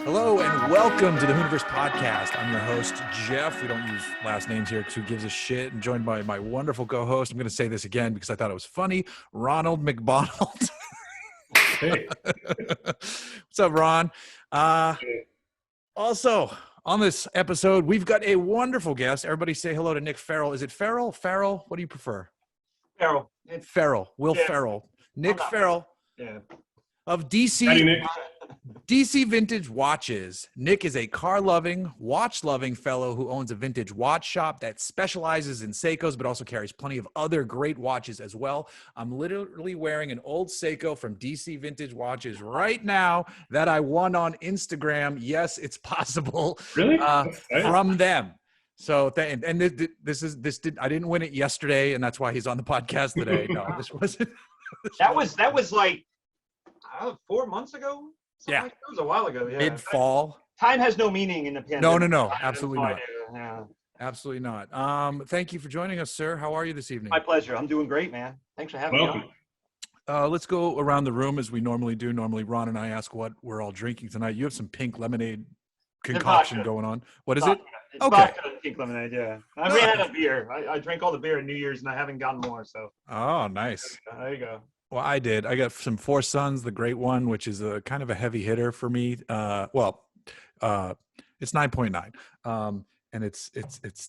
Hello and welcome to the Hooniverse Podcast. I'm your host, Jeff. We don't use last names here because who gives a shit? And joined by my wonderful co-host. I'm going to say this again because I thought it was funny. Ronald McDonald. Hey. What's up, Ron? Also, on this episode, we've got a wonderful guest. Everybody say hello to Nick Ferrell. Is it Ferrell? Ferrell? What do you prefer? Ferrell. Ferrell. Will Yeah. Ferrell. Nick Ferrell Yeah. of DC. Howdy, Nick. DC Vintage Watches. Nick is a car-loving, watch-loving fellow who owns a vintage watch shop that specializes in Seikos, but also carries plenty of other great watches as well. I'm literally wearing an old Seiko from DC Vintage Watches right now that I won on Instagram. Yes, it's possible. Really? From them. So, I didn't win it yesterday, and that's why he's on the podcast today. No, this wasn't. That was like 4 months ago. Yeah. It was a while ago. Yeah. Mid-fall. Time has no meaning in the pandemic. No, absolutely not. Yeah. Absolutely not. Thank you for joining us, sir. How are you this evening? My pleasure. I'm doing great, man. Thanks for having me on. Let's go around the room as we normally do. Normally, Ron and I ask what we're all drinking tonight. You have some pink lemonade concoction going on. What is it? It's Okay. vodka and pink lemonade, yeah. I ran out of beer. I drank all the beer at New Year's and I haven't gotten more, so. Oh, nice. There you go. Well, I did. I got some Four Sons, the great one, which is a kind of a heavy hitter for me. It's 9.9. And it's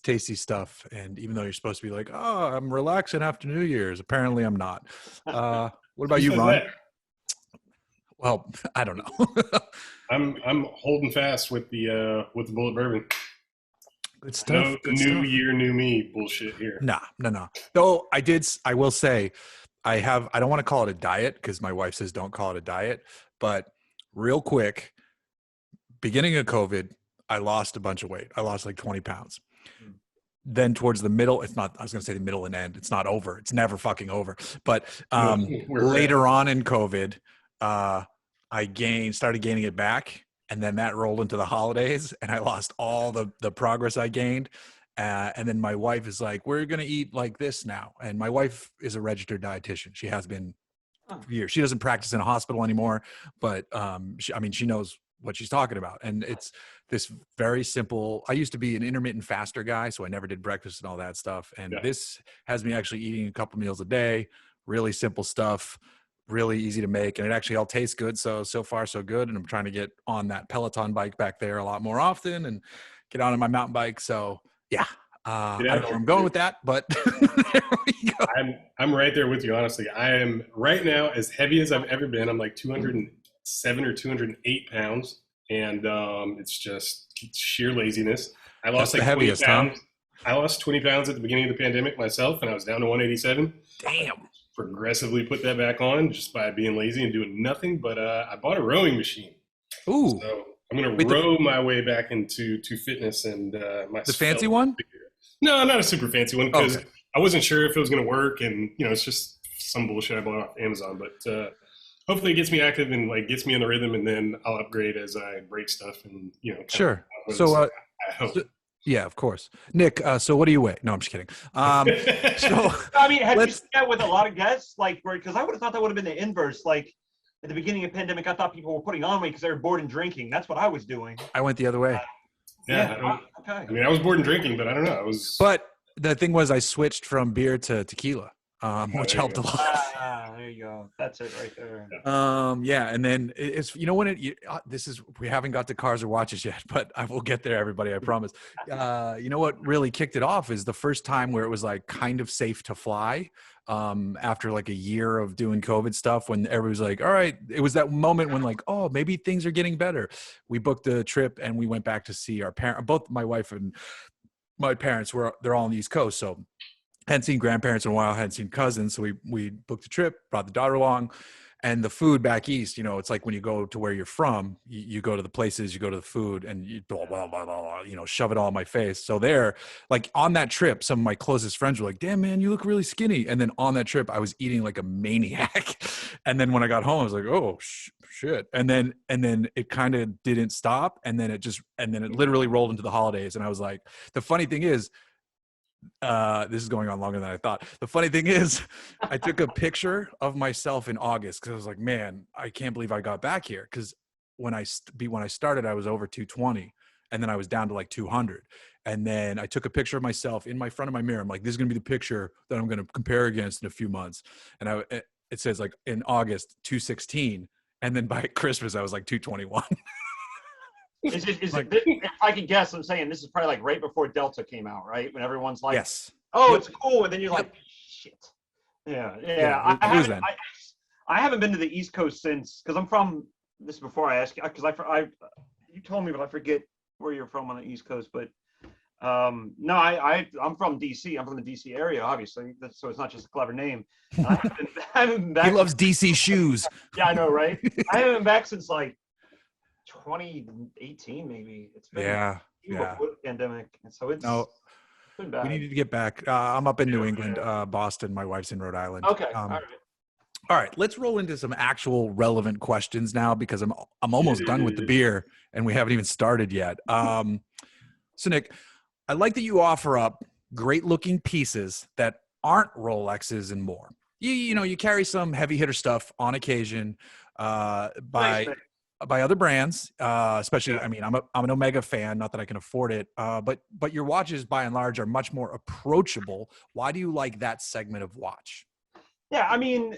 tasty stuff. And even though you're supposed to be like, oh, I'm relaxing after New Year's, apparently I'm not. What about you, Ron? Well, I don't know. I'm holding fast with the bullet bourbon. Good stuff. No Good new stuff. year, new me bullshit here. No. Though I will say, I don't want to call it a diet because my wife says don't call it a diet, but real quick, beginning of COVID, I lost a bunch of weight. I lost like 20 pounds. Then towards the middle, I was going to say the middle and end. It's not over. It's never fucking over. But later on in COVID, I started gaining it back. And then that rolled into the holidays and I lost all the progress I gained. And then my wife is like, we're going to eat like this now. And my wife is a registered dietitian. She has been for years. She doesn't practice in a hospital anymore, but she knows what she's talking about. And it's this very simple, I used to be an intermittent faster guy, so I never did breakfast and all that stuff. And this has me actually eating a couple meals a day, really simple stuff, really easy to make. And it actually all tastes good. So far so good. And I'm trying to get on that Peloton bike back there a lot more often and get on my mountain bike. So yeah, I don't know where I'm going with that, but there we go. I'm right there with you, honestly. I am right now as heavy as I've ever been. I'm like 207 or 208 pounds, and it's sheer laziness. I lost like 20 pounds. I lost 20 pounds at the beginning of the pandemic myself, and I was down to 187. Damn. Progressively put that back on just by being lazy and doing nothing. But I bought a rowing machine. Ooh. So I'm going to row my way back into fitness and my the fancy one? No, not a super fancy one because I wasn't sure if it was going to work, and it's just some bullshit I bought off Amazon. But hopefully, it gets me active and like gets me in the rhythm, and then I'll upgrade as I break stuff and Sure. So I hope. Yeah, of course. Nick, so what do you weigh? No, I'm just kidding. Have you seen that with a lot of guests? Like, because I would have thought that would have been the inverse. Like, at the beginning of the pandemic, I thought people were putting on weight because they were bored and drinking. That's what I was doing. I went the other way. Okay. I mean, I was bored and drinking, but I don't know. But the thing was, I switched from beer to tequila, which helped a lot. There you go. That's it right there. And then it's we haven't got to cars or watches yet, but I will get there, everybody. I promise. What really kicked it off is the first time where it was like kind of safe to fly. After like a year of doing COVID stuff, when everybody was like, all right, it was that moment when like, oh, maybe things are getting better. We booked a trip and we went back to see our parents. Both my wife and my parents they're all on the East Coast. So hadn't seen grandparents in a while, hadn't seen cousins. So we booked a trip, brought the daughter along. And the food back east, it's like when you go to where you're from, you go to the places, you go to the food, and you blah, blah, blah, blah, shove it all in my face. So there, like on that trip, some of my closest friends were like, damn, man, you look really skinny. And then on that trip, I was eating like a maniac. And then when I got home, I was like, oh, shit. And then it kind of didn't stop. And then it literally rolled into the holidays. And I was like, the funny thing is, This is going on longer than I thought. The funny thing is, I took a picture of myself in August because I was like, man, I can't believe I got back here. Because when I started, I was over 220, and then I was down to like 200. And then I took a picture of myself in my front of my mirror. I'm like, this is gonna be the picture that I'm gonna compare against in a few months. And it says like in August 216, and then by Christmas I was like 221. If I can guess, I'm saying this is probably like right before Delta came out, right? When everyone's like, yes, oh, it's cool. And then you're like, shit. Yeah. I haven't been to the East Coast since, because I'm from, this is before I ask you, because you told me, but I forget where you're from on the East Coast. But no, I'm from DC. I'm from the DC area, obviously. So it's not just a clever name. I haven't been back. He loves DC shoes. Yeah, I know, right? I haven't been back since like 2018, maybe. It's been before the pandemic, and so it's been bad. We needed to get back. I'm up in New England, Boston. My wife's in Rhode Island. Okay, all right. Let's roll into some actual relevant questions now, because I'm almost done with the beer and we haven't even started yet. So Nick, I like that you offer up great looking pieces that aren't Rolexes and more. You carry some heavy hitter stuff on occasion by other brands, especially. I mean, I'm an Omega fan, not that I can afford it, but your watches by and large are much more approachable. Why do you like that segment of watch? Yeah, I mean,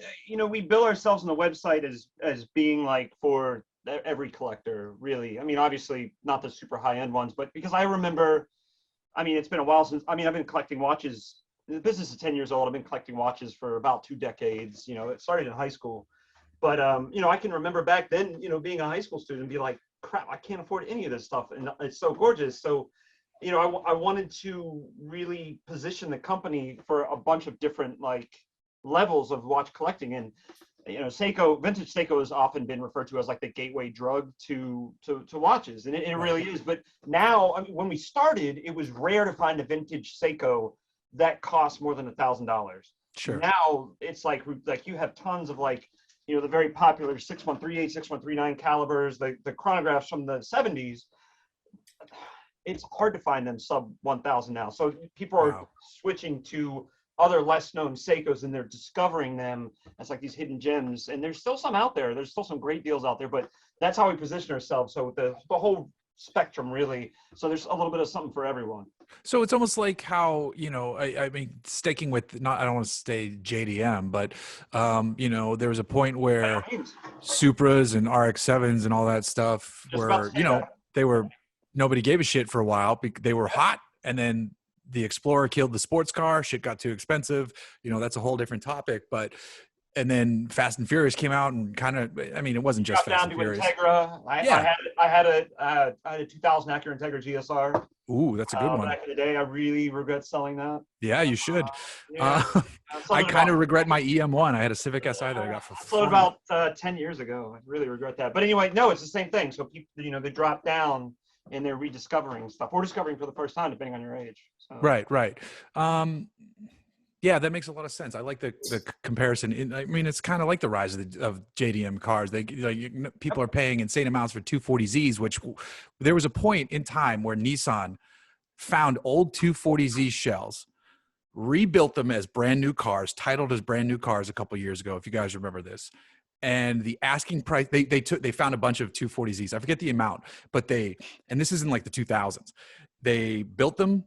we bill ourselves on the website as being like for every collector, really. I mean, obviously not the super high end ones, but because I remember, I mean, it's been a while since, I've been collecting watches. The business is 10 years old. I've been collecting watches for about 2 decades. It started in high school. But, I can remember back then, being a high school student and be like, crap, I can't afford any of this stuff. And it's so gorgeous. So, I wanted to really position the company for a bunch of different, like, levels of watch collecting. And, Seiko, vintage Seiko has often been referred to as like the gateway drug to watches. And it really is. But now, I mean, when we started, it was rare to find a vintage Seiko that costs more than $1,000. Sure. Now it's like you have tons of like, the very popular 6138, 6139 calibers, the chronographs from the 70s. It's hard to find them sub 1,000 now. So people are switching to other less known Seikos, and they're discovering them as like these hidden gems. And there's still some out there. There's still some great deals out there, but that's how we position ourselves. So the whole spectrum, really. So there's a little bit of something for everyone. So it's almost like how, I mean, sticking with I don't want to say JDM, but, there was a point where Supras and RX-7s and all that stuff were, nobody gave a shit for a while. They were hot, and then the Explorer killed the sports car. Shit got too expensive. That's a whole different topic. And then Fast and Furious came out and kind of, I mean, it wasn't just Fast and Furious. Integra. I had a 2000 Acura Integra GSR. Ooh, that's a good one. Back in the day, I really regret selling that. Yeah, you should. I kind of regret my EM1. I had a Civic Si that I got for sold about 10 years ago. I really regret that. But anyway, no, it's the same thing. So people, they drop down and they're rediscovering stuff, or discovering for the first time, depending on your age. So. Right. Yeah, that makes a lot of sense. I like the comparison. I mean, it's kind of like the rise of JDM cars. People are paying insane amounts for 240Zs, which there was a point in time where Nissan found old 240Z shells, rebuilt them as brand new cars, titled as brand new cars a couple of years ago, if you guys remember this. And the asking price, they found a bunch of 240Zs. I forget the amount, but and this is in like the 2000s. They built them,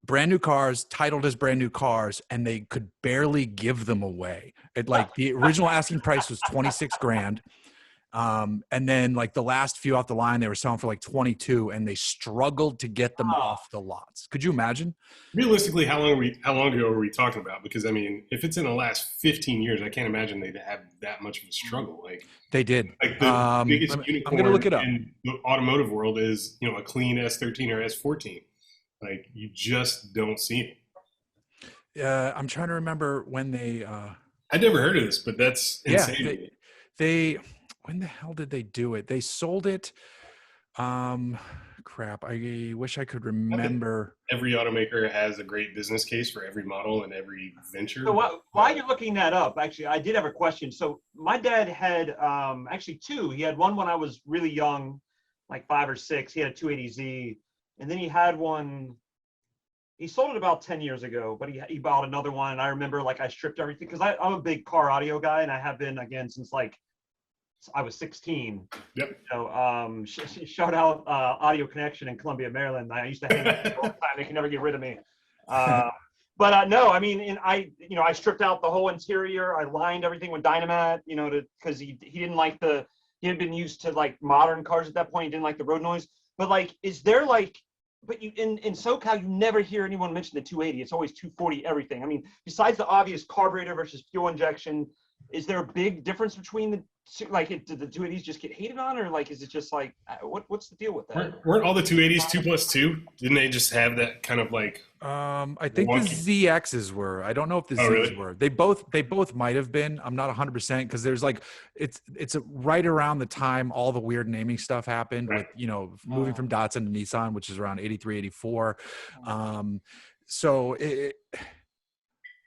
brand new cars, titled as brand new cars, and they could barely give them away. The original asking price was 26 grand. And then like the last few off the line, they were selling for like 22, and they struggled to get them off the lots. Could you imagine? Realistically, how long ago are we talking about? Because I mean, if it's in the last 15 years, I can't imagine they'd have that much of a struggle. Like they did. Like the biggest unicorn I'm gonna look it up. In the automotive world is, a clean S13 or S14. Like you just don't see it. I'm trying to remember when they. I'd never heard of this, but that's insane. They when the hell did they do it? They sold it. Crap. I wish I could remember. Every automaker has a great business case for every model and every venture. So while you're looking that up, actually, I did have a question. So my dad had actually 2. He had one when I was really young, like 5 or 6. He had a 280Z. And then he had one he sold it about 10 years ago, but he bought another one. And I remember like I stripped everything because I'm a big car audio guy, and I have been again since like I was 16. Yep. So shout out Audio Connection in Columbia, Maryland. I used to hang out there all the time. They can never get rid of me. But no, I mean, I stripped out the whole interior. I lined everything with Dynamat, because he didn't like he had been used to like modern cars at that point. He didn't like the road noise. But like, is there like, but you in SoCal, you never hear anyone mention the 280. It's always 240 everything. I mean, besides the obvious carburetor versus fuel injection, is there a big difference between the like? Did the 280s just get hated on, or like is it just like what's the deal with that? Weren't all the 280s 2+2? Didn't they just have that kind of like? I think the ZXs were. I don't know if the Zs really? were. They both might have been. I'm not 100% because there's like it's right around the time all the weird naming stuff happened with moving from Datsun to Nissan, which is around 83, 84. So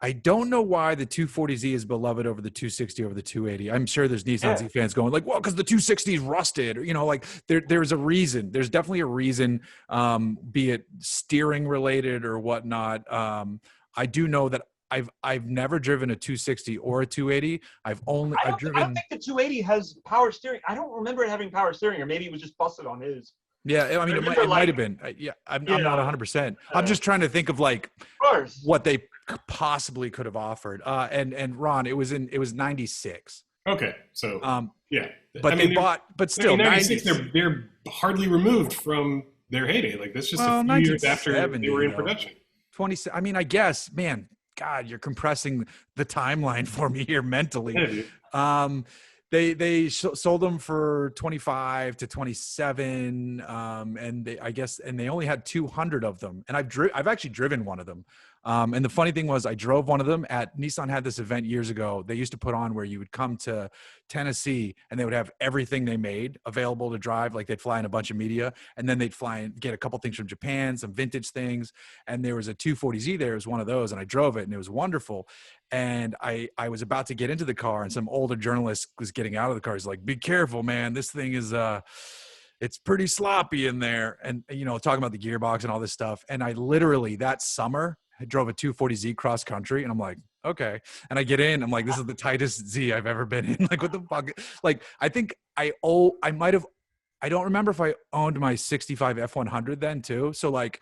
I don't know why the 240Z is beloved over the 260 over the 280. I'm sure there's Nissan Z fans going like, well, because the 260 is rusted, or, like there's a reason. There's definitely a reason, be it steering related or whatnot. I do know that I've never driven a 260 or a 280. I don't think the 280 has power steering. I don't remember it having power steering, or maybe it was just busted on his. Yeah, I mean, it might have been. I'm not 100%. I'm just trying to think of like what they possibly could have offered. And Ron, it was 96. Okay, so yeah, but but still, 96. They're hardly removed from their heyday. Like that's just a few years after they were in production. 20. I mean, I guess, man, God, you're compressing the timeline for me here mentally. Yeah, They sold them for 25 to 27, and they only had 200 of them. And I've actually driven one of them. And the funny thing was, I drove one of them at Nissan had this event years ago. They used to put on where you would come to Tennessee and they would have everything they made available to drive. Like they'd fly in a bunch of media, and then they'd fly and get a couple things from Japan, some vintage things. And there was a 240Z there. It was one of those, and I drove it, and it was wonderful. And I was about to get into the car, and some older journalist was getting out of the car. He's like, "Be careful, man. This thing is it's pretty sloppy in there." And talking about the gearbox and all this stuff. And I literally that summer I drove a 240Z cross country, and I'm like, okay. And I get in, I'm like, this is the tightest Z I've ever been in. Like, what the fuck? Like, I think I don't remember if I owned my 65 F100 then too. So like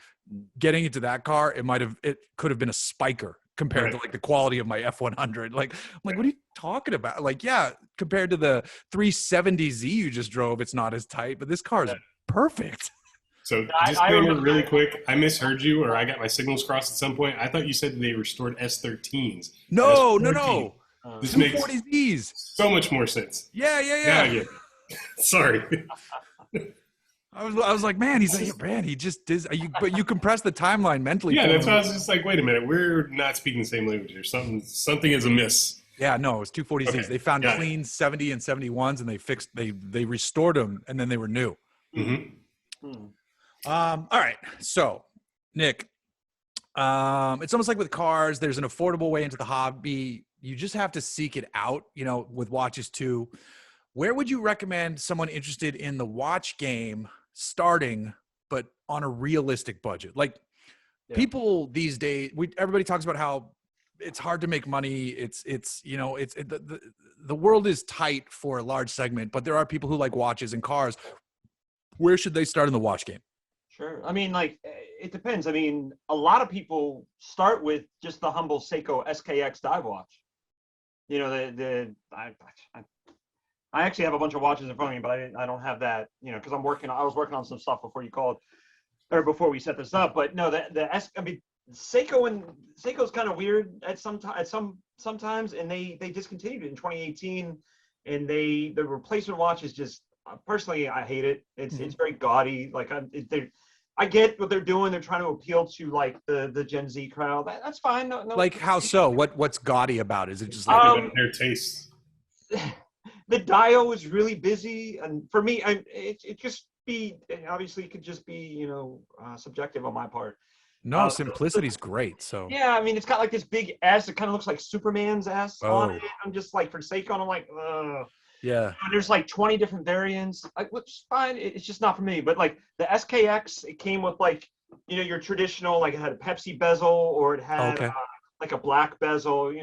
getting into that car, it could have been a spiker compared to like the quality of my F100. Like, I'm like, what are you talking about? Like, yeah, compared to the 370Z you just drove, it's not as tight, but this car is perfect. So disclaimer really quick, I misheard you, or I got my signals crossed at some point. I thought you said they restored S13s. No. This makes 240Zs. So much more sense. Yeah. Sorry. I was like, man, he's like, man, he just is. But you compress the timeline mentally. Yeah, that's why I was just like, wait a minute, we're not speaking the same language here. Something is amiss. Yeah, no, it was 240Zs. Okay. They found clean 70 and 71s, and they restored them, and then they were new. Mm-hmm. All right. So, Nick, it's almost like with cars, there's an affordable way into the hobby. You just have to seek it out, with watches too. Where would you recommend someone interested in the watch game starting, but on a realistic budget? Like people these days, everybody talks about how it's hard to make money. The world is tight for a large segment, but there are people who like watches and cars. Where should they start in the watch game? Sure. I mean, like, it depends. I mean, a lot of people start with just the humble Seiko SKX dive watch. I actually have a bunch of watches in front of me, but I don't have that, because I was working on some stuff before you called, or before we set this up. But no, Seiko's kind of weird at sometimes, and they discontinued it in 2018, and the replacement watch is just, personally, I hate it. It's very gaudy. Like I get what they're doing. They're trying to appeal to like the Gen Z crowd. That's fine. No. Like how so? What's gaudy about it? Is it just like their taste? The dial is really busy, and for me, it just be obviously it could just be subjective on my part. No, simplicity's great. So yeah, I mean, it's got like this big S. It kind of looks like Superman's S on it. I'm just like, for Seiko, I'm like, ugh. Yeah. There's like 20 different variants, which is fine. It's just not for me. But like the SKX, it came with like your traditional, like it had a Pepsi bezel or it had like a black bezel,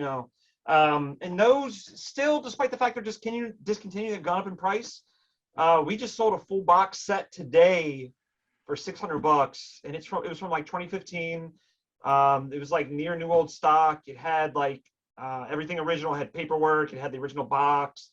and those still, despite the fact they're just discontinued, they've gone up in price. We just sold a full box set today for $600, and it was from like 2015. It was like near new old stock. It had like everything original. It had paperwork. It had the original box.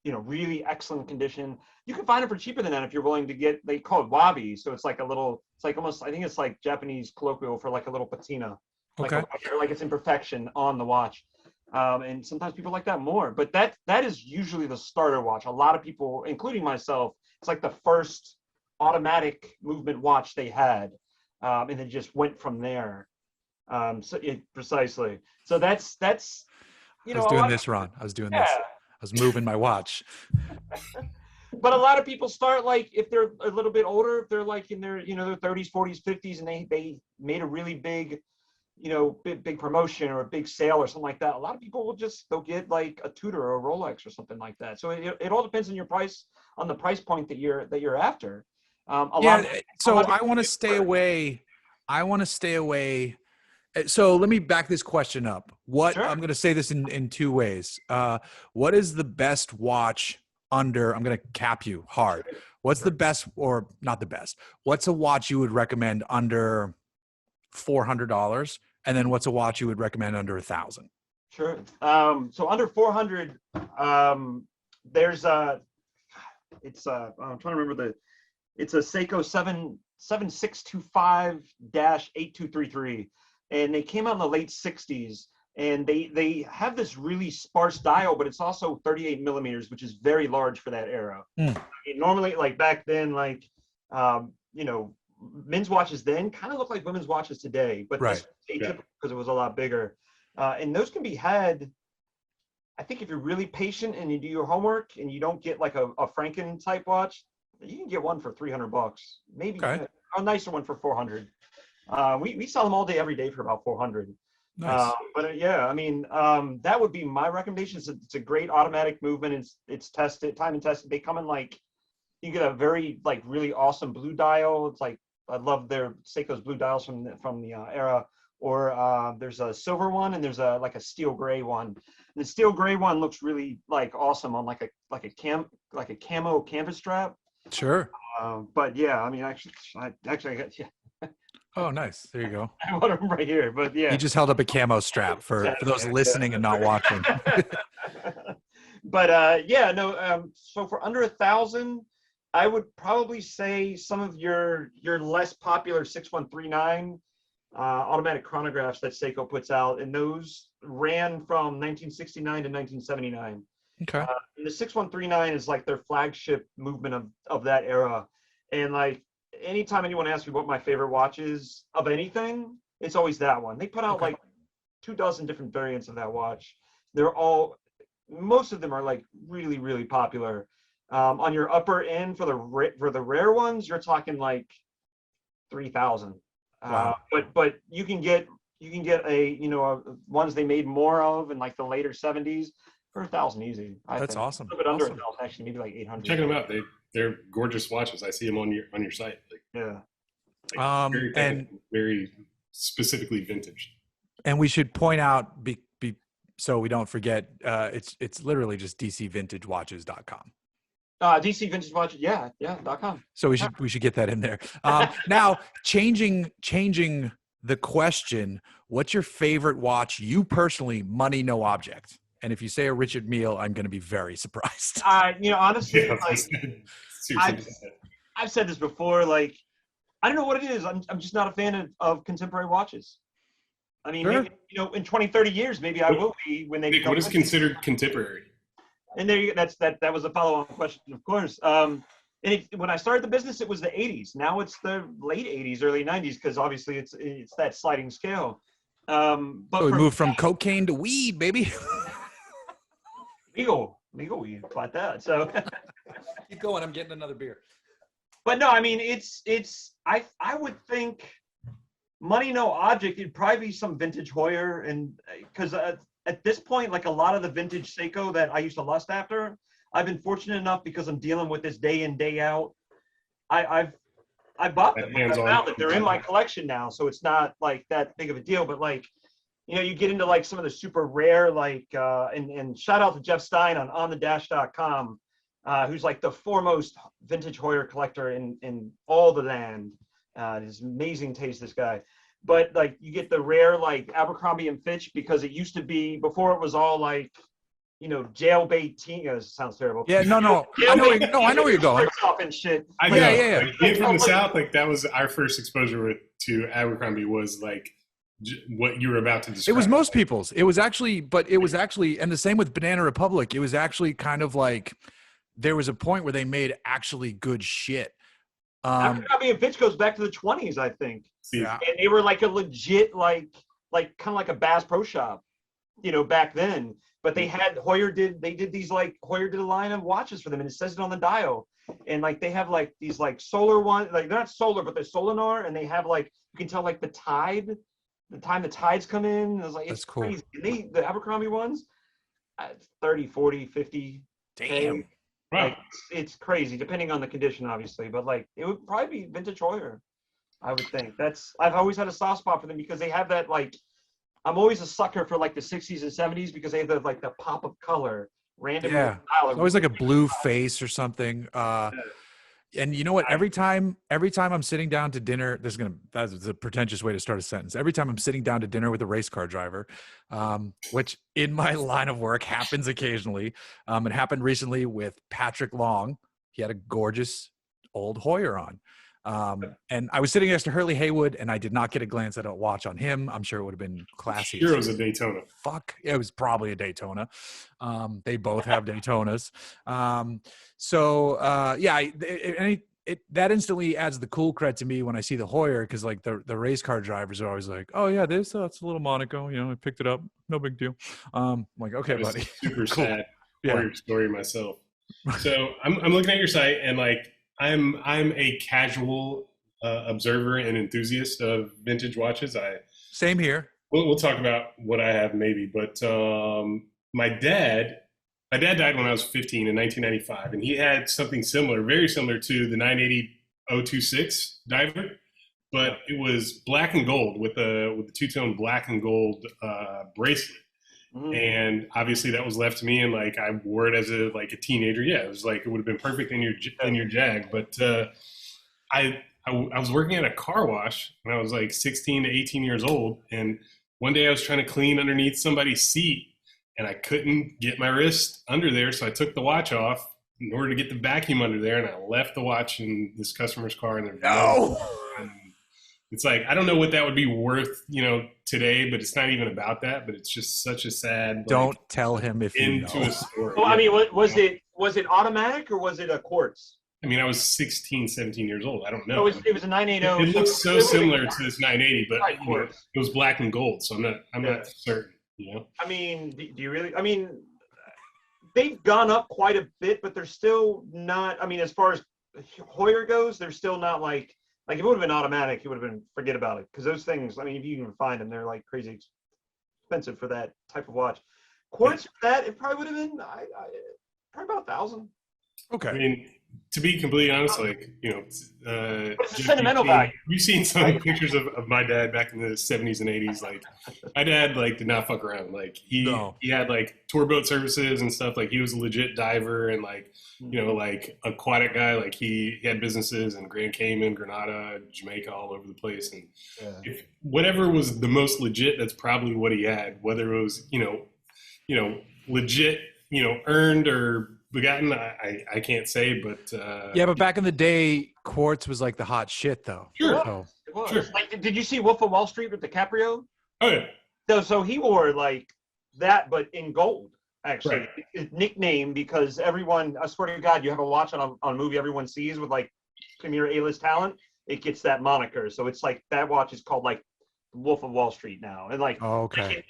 Really excellent condition. You can find it for cheaper than that if you're willing to get. They call it wabi, so it's like it's like almost. I think it's like Japanese colloquial for like a little patina, like it's imperfection on the watch. And sometimes people like that more, but that is usually the starter watch. A lot of people, including myself, it's like the first automatic movement watch they had, and it just went from there. Precisely. So that's. I was doing this, Ron. I was doing this. I was moving my watch. But a lot of people start like if they're a little bit older, if they're like in their their 30s, 40s, 50s, and they made a really big big promotion or a big sale or something like that. A lot of people they'll get like a Tudor or a Rolex or something like that. So it all depends on the price point that you're after. I want to stay away. So let me back this question up. Sure. I'm going to say this in two ways. What is the best watch under? I'm going to cap you hard. What's the best, or not the best? What's a watch you would recommend under $400, and then what's a watch you would recommend under $1,000? Sure. So under 400, there's I'm trying to remember it's a Seiko 7625-8233, and they came out in the late 60s, and they have this really sparse dial, but it's also 38 millimeters, which is very large for that era. Normally, like back then, men's watches then kind of look like women's watches today, but this was atypical because it was a lot bigger. And those can be had, I think, if you're really patient and you do your homework and you don't get like a Franken type watch, you can get one for $300, maybe a nicer one for $400. We sell them all day, every day for about $400. Nice. That would be my recommendation. It's a great automatic movement. It's tested, time and tested. They come in you get a very really awesome blue dial. It's like, I love their Seiko's blue dials from the era. Or there's a silver one, and there's a steel gray one. And the steel gray one looks really awesome on a camo canvas strap. Sure. But yeah, I got Oh, nice. There you go. I want them right here, but yeah. You just held up a camo strap for those listening and not watching. But so for under $1,000, I would probably say some of your less popular 6139 automatic chronographs that Seiko puts out, and those ran from 1969 to 1979. Okay. And the 6139 is like their flagship movement of that era. And anytime anyone asks me what my favorite watch is of anything, it's always that one. They put out 24 different variants of that watch. Most of them are really, really popular. On your upper end for the rare ones, you're talking $3,000. Wow. But you can get ones they made more of in the later 70s for $1,000 easy. That's awesome. A little bit under $1,000, actually, maybe $800. Check them out. They're gorgeous watches. I see them on your site. Yeah. Very specifically vintage. And we should point out, so we don't forget, it's literally just dcvintagewatches.com. DC Vintage Watch, .com. So we should get that in there. Now, changing the question, what's your favorite watch? You personally, money, no object. And if you say a Richard Mille, I'm going to be very surprised. Honestly, I've said this before. I don't know what it is. I'm just not a fan of contemporary watches. Sure. Maybe, in 20, 30 years, maybe I will be when they become. What is considered contemporary? And there, that was a follow-on question, of course. When I started the business, it was the 80s. Now it's the late 80s, early 90s, because obviously it's that sliding scale. But we moved from cocaine to weed, baby. legal weed, like that. So keep going. I'm getting another beer. But no, I would think money, no object. It'd probably be some vintage Hoyer, and because at this point, a lot of the vintage Seiko that I used to lust after, I've been fortunate enough because I'm dealing with this day in, day out. I've I bought them. I hands-on. found that they're in my collection now, so it's not like that big of a deal. But like, you get into like some of the super rare, like, and shout out to Jeff Stein on onthedash.com, who's like the foremost vintage Hoyer collector in all the land. His amazing taste, this guy. But like, you get the rare like Abercrombie and Fitch, because it used to be, before it was all like, jailbait teen. Sounds terrible. Yeah, no. I know where you're going. And shit. I know. Yeah. Like, being from the South, like that was our first exposure to Abercrombie, was like what you were about to describe. It was most people's. It was actually, and the same with Banana Republic. It was actually kind of like, there was a point where they made actually good shit. Abercrombie and Fitch goes back to the 20s, I think. Yeah. And they were like a legit, like kind of like a Bass Pro Shop, back then. But they had Hoyer did a line of watches for them, and it says it on the dial. And like they have like these like solar ones, like they're not solar, but they're Solinar, and they have like, you can tell like the time the tides come in. It was like, it's cool. crazy. And the Abercrombie ones, 30, 40, 50. Damn. Like, it's crazy, depending on the condition, obviously. But like, it would probably be vintage Hoyer, I would think. I've always had a soft spot for them, because they have that like, I'm always a sucker for like the 60s and 70s, because they have the pop of color, random. Yeah, it's always like a blue face or something. And you know what? Every time I'm sitting down to dinner, that's a pretentious way to start a sentence. Every time I'm sitting down to dinner with a race car driver, which in my line of work happens occasionally. It happened recently with Patrick Long. He had a gorgeous old Hoyer on. And I was sitting next to Hurley Haywood, and I did not get a glance at a watch on him. I'm sure it would have been classy. Sure, it was a Daytona. Fuck, it was probably a Daytona. They both have Daytonas. That instantly adds the cool cred to me when I see the Hoyer, because like the race car drivers are always like, oh yeah, that's a little Monaco. I picked it up, no big deal. I'm like, okay, buddy. Super Cool. sad Hoyer story myself. So I'm looking at your site, and like, I'm a casual observer and enthusiast of vintage watches. Same here. We'll talk about what I have maybe, but my dad died when I was 15 in 1995, and he had something similar, very similar to the 980-026 diver, but it was black and gold with a two-tone black and gold bracelet. And obviously that was left to me, and like I wore it as a teenager. Yeah, it was like, it would have been perfect in your Jag. But I was working at a car wash when I was like 16 to 18 years old, and one day I was trying to clean underneath somebody's seat, and I couldn't get my wrist under there, so I took the watch off in order to get the vacuum under there, and I left the watch in this customer's car, and it's like, I don't know what that would be worth, today, but it's not even about that. But it's just such a sad. Don't tell him if you know. A story. Well, I mean, was it automatic, or was it a quartz? I mean, I was 16, 17 years old. I don't know. It was a 980. It looks so similar to this 980, but it was black and gold, so I'm not certain. I mean, do you really? I mean, they've gone up quite a bit, but they're still not. I mean, as far as Hoyer goes, they're still not like if it would have been automatic, it would have been, forget about it, because those things. I mean, if you can find them, they're like crazy expensive for that type of watch. Quartz, it probably would have been probably about $1,000. Okay. I mean, to be completely honest, it's a sentimental value. You've seen some pictures of my dad back in the 70s and 80s. Like, my dad did not fuck around. Like, he had tour boat services and stuff. Like, he was a legit diver and aquatic guy. Like, he had businesses in Grand Cayman, Grenada, Jamaica, all over the place. And if whatever was the most legit, that's probably what he had. Whether it was legit, earned or begotten, I can't say, but but back in the day, quartz was like the hot shit, though. Sure, it was. Sure. Like, did you see Wolf of Wall Street with DiCaprio? Oh yeah. So he wore like that, but in gold. Actually, right. His nickname, because everyone, I swear to God, you have a watch on a movie everyone sees with like premier A-list talent, it gets that moniker. So it's like that watch is called like Wolf of Wall Street now, and like, okay.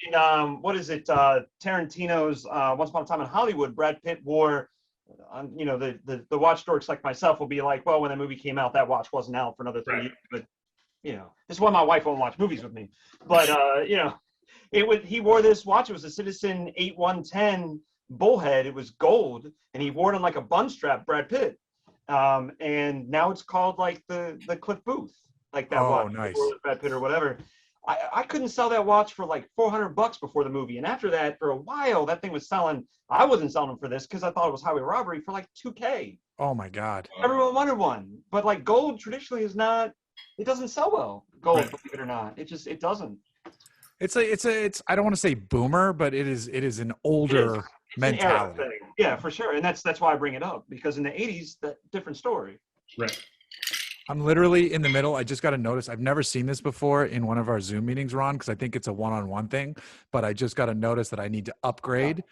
What is it? Tarantino's Once Upon a Time in Hollywood. Brad Pitt wore. The watch dorks like myself will be like, well, when the movie came out, that watch wasn't out for another 3 years. But this is why my wife won't watch movies with me. But he wore this watch. It was a Citizen 8110 bullhead. It was gold, and he wore it on like a bun strap. Brad Pitt. and now it's called like the Cliff Booth, like that watch, nice. or Brad Pitt or whatever. I couldn't sell that watch for like $400 before the movie, and after that, for a while, that thing was selling. I wasn't selling them for this because I thought it was highway robbery for like $2K. Oh my God! Everyone wanted one, but like gold traditionally is not. It doesn't sell well. Gold, Right. believe it or not, it doesn't. It's I don't want to say boomer, but it is an older It's mentality. an era thing. Yeah, for sure, and that's why I bring it up, because in the '80s, that different story. Right. I'm literally in the middle. I just got to notice. I've never seen this before in one of our Zoom meetings, Ron, because I think it's a one-on-one thing. But I just got to notice that I need to upgrade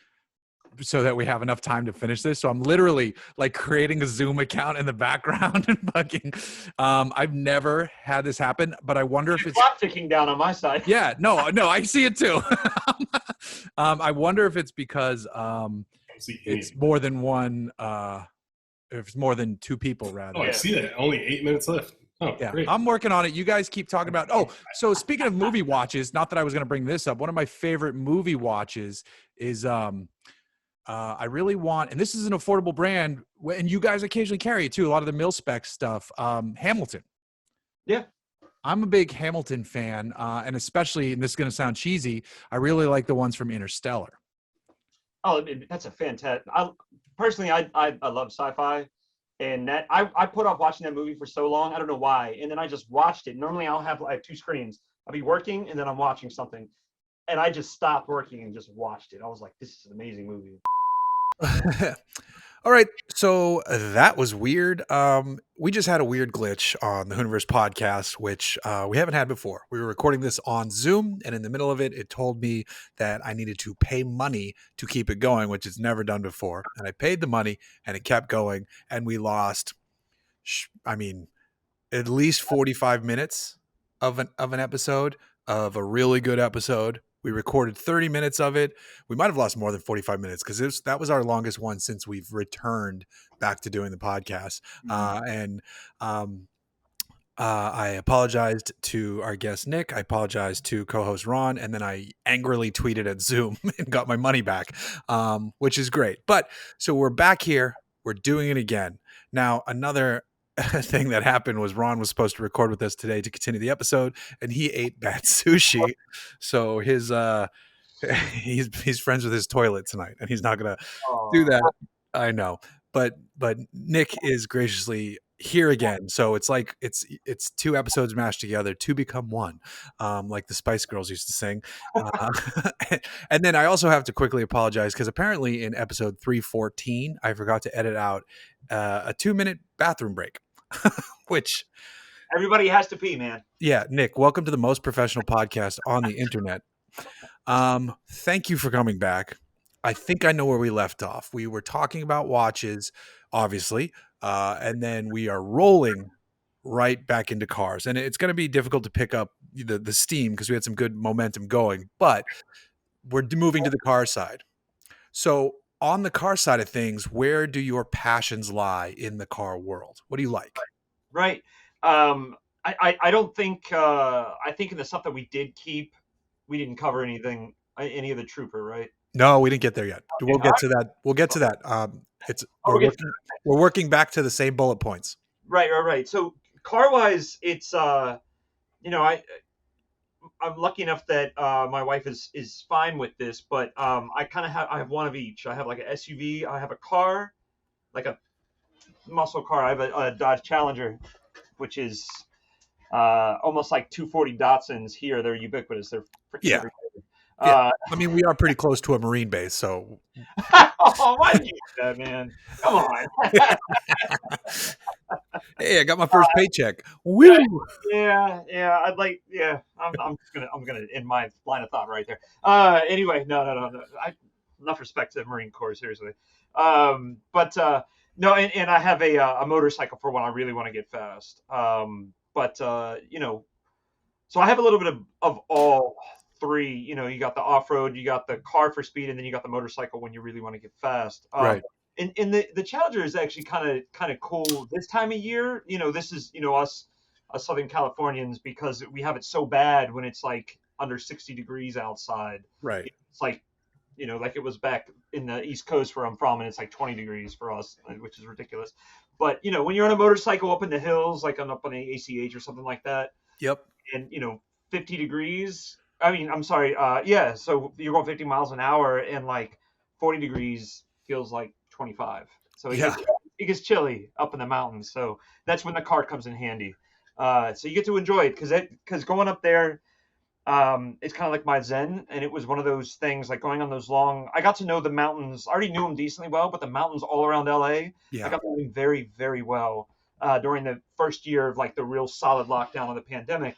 so that we have enough time to finish this. So I'm literally like creating a Zoom account in the background and fucking. I've never had this happen, but I wonder if it's clock ticking down on my side. Yeah, no, I see it too. I wonder if it's because it's more than one. If it's more than two people, rather. Oh, I see that. Only 8 minutes left. Oh, yeah, great. I'm working on it. You guys keep talking about. Oh, so speaking of movie watches, not that I was going to bring this up. One of my favorite movie watches is I really want, and this is an affordable brand, and you guys occasionally carry it too. A lot of the mil-spec stuff. Hamilton. Yeah. I'm a big Hamilton fan, and especially, and this is going to sound cheesy, I really like the ones from Interstellar. Oh, that's a fantastic. Personally, I love sci-fi, and that I put off watching that movie for so long. I don't know why, and then I just watched it. Normally, I have two screens. I'll be working, and then I'm watching something, and I just stopped working and just watched it. I was like, "This is an amazing movie." All right, so that was weird. We just had a weird glitch on the Hooniverse podcast, which we haven't had before. We were recording this on Zoom, and in the middle of it, it told me that I needed to pay money to keep it going, which it's never done before. And I paid the money, and it kept going, and we lost, at least 45 minutes of an episode, of a really good episode. We recorded 30 minutes of it. We might have lost more than 45 minutes because that was our longest one since we've returned back to doing the podcast. I apologized to our guest, Nick. I apologized to co-host Ron. And then I angrily tweeted at Zoom and got my money back, which is great. But so we're back here. We're doing it again. Now, another thing that happened was Ron was supposed to record with us today to continue the episode, and he ate bad sushi. So his he's friends with his toilet tonight, and he's not gonna do that. I know, but Nick is graciously here again. So it's like it's two episodes mashed together to become one, like the Spice Girls used to sing. And then I also have to quickly apologize because apparently in episode 314 I forgot to edit out a 2-minute bathroom break. Which everybody has to pee, man. Yeah, Nick, welcome to the most professional podcast on the internet. Thank you for coming back. I think I know where we left off. We were talking about watches, obviously, and then we are rolling right back into cars. And it's going to be difficult to pick up the steam because we had some good momentum going, but we're moving to the car side. So on the car side of things, where do your passions lie in the car world? What do you like? Right. I don't think, I think in the stuff that we did keep, we didn't cover any of the Trooper, right? No, we didn't get there yet. Okay, we'll get to that. We'll get to that. We're working back to the same bullet points. Right. So car wise, it's, I'm lucky enough that my wife is fine with this, but I have one of each. I have like an SUV. I have a car, like a muscle car. I have a Dodge Challenger, which is almost like 240 Datsuns here. They're ubiquitous. They're freaking everywhere. Yeah. I mean, we are pretty close to a Marine base, so. Oh, why did you do that, man? Come on. Hey, I got my first paycheck. Woo! Yeah. I'm gonna end my line of thought right there. Anyway, no. Enough respect to the Marine Corps, seriously. No, and I have a motorcycle for when I really want to get fast. So I have a little bit of all three. You got the off-road, you got the car for speed, and then you got the motorcycle when you really want to get fast. Right. And the Challenger is actually kind of cool this time of year. This is us Southern Californians, because we have it so bad when it's like under 60 degrees outside. Right. It's like like it was back in the East Coast where I'm from, and it's like 20 degrees for us, which is ridiculous. But when you're on a motorcycle up in the hills, like up on the ACH or something like that, Yep. and 50 degrees. I mean, I'm sorry. Yeah. So you're going 50 miles an hour, and like 40 degrees feels like 25. So it gets chilly up in the mountains. So that's when the car comes in handy. So you get to enjoy it because going up there, it's kind of like my zen, and it was one of those things like going on those long. I got to know the mountains. I already knew them decently well, but the mountains all around LA, I got to know them very, very well during the first year of like the real solid lockdown of the pandemic,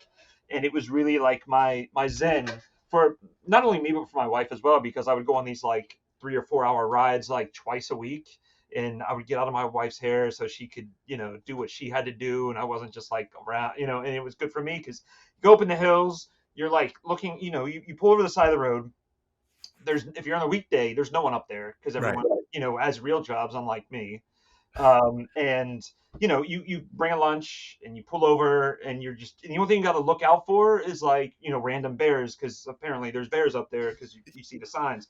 and it was really like my zen for not only me but for my wife as well, because I would go on these like 3 or 4 hour rides like twice a week. And I would get out of my wife's hair so she could, do what she had to do. And I wasn't just like around, and it was good for me because you go up in the hills, you're like looking, you pull over the side of the road. If you're on a weekday, there's no one up there because everyone, has real jobs, unlike me. And you bring a lunch and you pull over and and the only thing you got to look out for is like, random bears. Cause apparently there's bears up there cause you see the signs,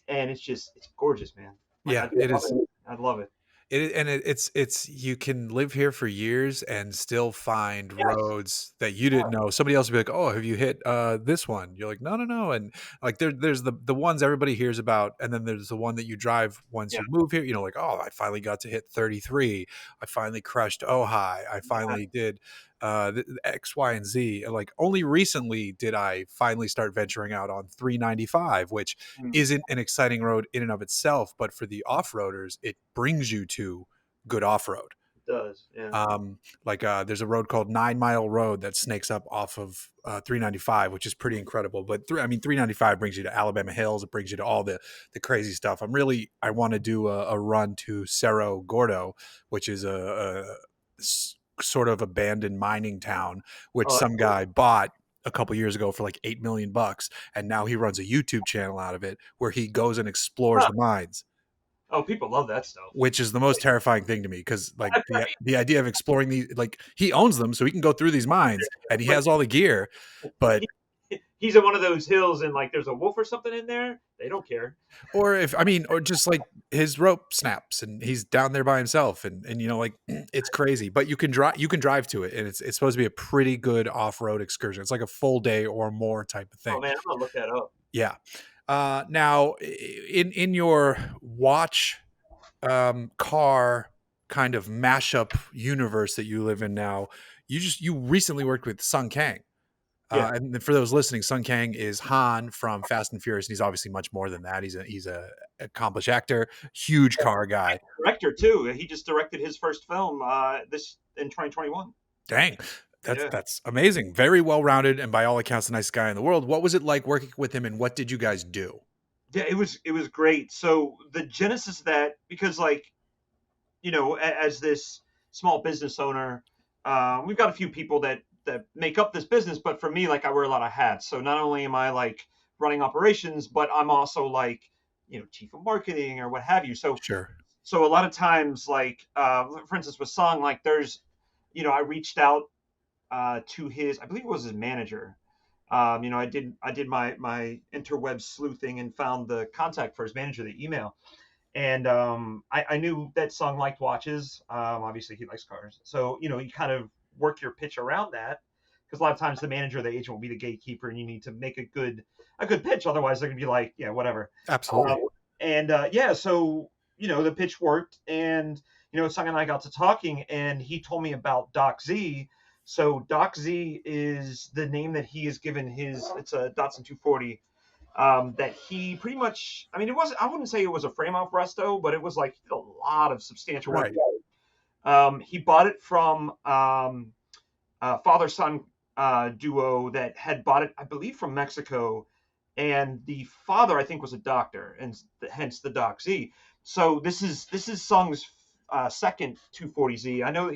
and it's gorgeous, man. Like, it is. I love it. It's you can live here for years and still find roads that you didn't know. Somebody else will be like, "Oh, have you hit this one?" You're like, "No." And like there's the ones everybody hears about, and then there's the one that you drive once you move here. Like, "Oh, I finally got to hit 33. I finally crushed Ojai. I finally did X, Y, and Z." And like only recently did I finally start venturing out on 395, which isn't an exciting road in and of itself, but for the off-roaders, it brings you to good off-road. It does, yeah. There's a road called 9 Mile Road that snakes up off of 395, which is pretty incredible. But 395 brings you to Alabama Hills. It brings you to all the crazy stuff. I want to do a run to Cerro Gordo, which is a sort of abandoned mining town, which some guy bought a couple years ago for like $8 million, and now he runs a YouTube channel out of it where he goes and explores the mines. Oh, people love that stuff. Which is the most terrifying thing to me, because like the idea of exploring these, like he owns them, so he can go through these mines and he has all the gear, but he's at one of those hills and like there's a wolf or something in there. They don't care. Or just like his rope snaps and he's down there by himself, and like it's crazy. But you can drive to it, and it's supposed to be a pretty good off-road excursion. It's like a full day or more type of thing. Oh man, I'm gonna look that up. Yeah. Now in your watch car kind of mashup universe that you live in now, you recently worked with Sung Kang. And for those listening, Sung Kang is Han from Fast and Furious, and he's obviously much more than that. He's a accomplished actor, huge car guy, director too. He just directed his first film this in 2021. Dang. That's amazing. Very well-rounded, and by all accounts, the nicest guy in the world. What was it like working with him, and what did you guys do? Yeah, it was great. So the genesis of that, because like, as this small business owner, we've got a few people that make up this business, but for me, like I wear a lot of hats. So not only am I like running operations, but I'm also like, chief of marketing or what have you. So sure. So a lot of times, like, for instance, with Sung, like there's, I reached out to his, I believe it was his manager. I did my interweb sleuthing and found the contact for his manager, the email. And I knew that Sung liked watches. Obviously he likes cars. So, you kind of work your pitch around that, because a lot of times the manager or the agent will be the gatekeeper, and you need to make a good pitch. Otherwise they're gonna be like, yeah, whatever. Absolutely. So, the pitch worked, and, Sung and I got to talking, and he told me about Doc Z. So Doc Z is the name that he has given it's a Datsun 240 that he pretty much, I wouldn't say it was a frame off resto, but it was like a lot of substantial work. Right. He bought it from father-son duo that had bought it, I believe, from Mexico. And the father, I think, was a doctor, and hence the Doc Z. So this is Sung's second 240Z. I know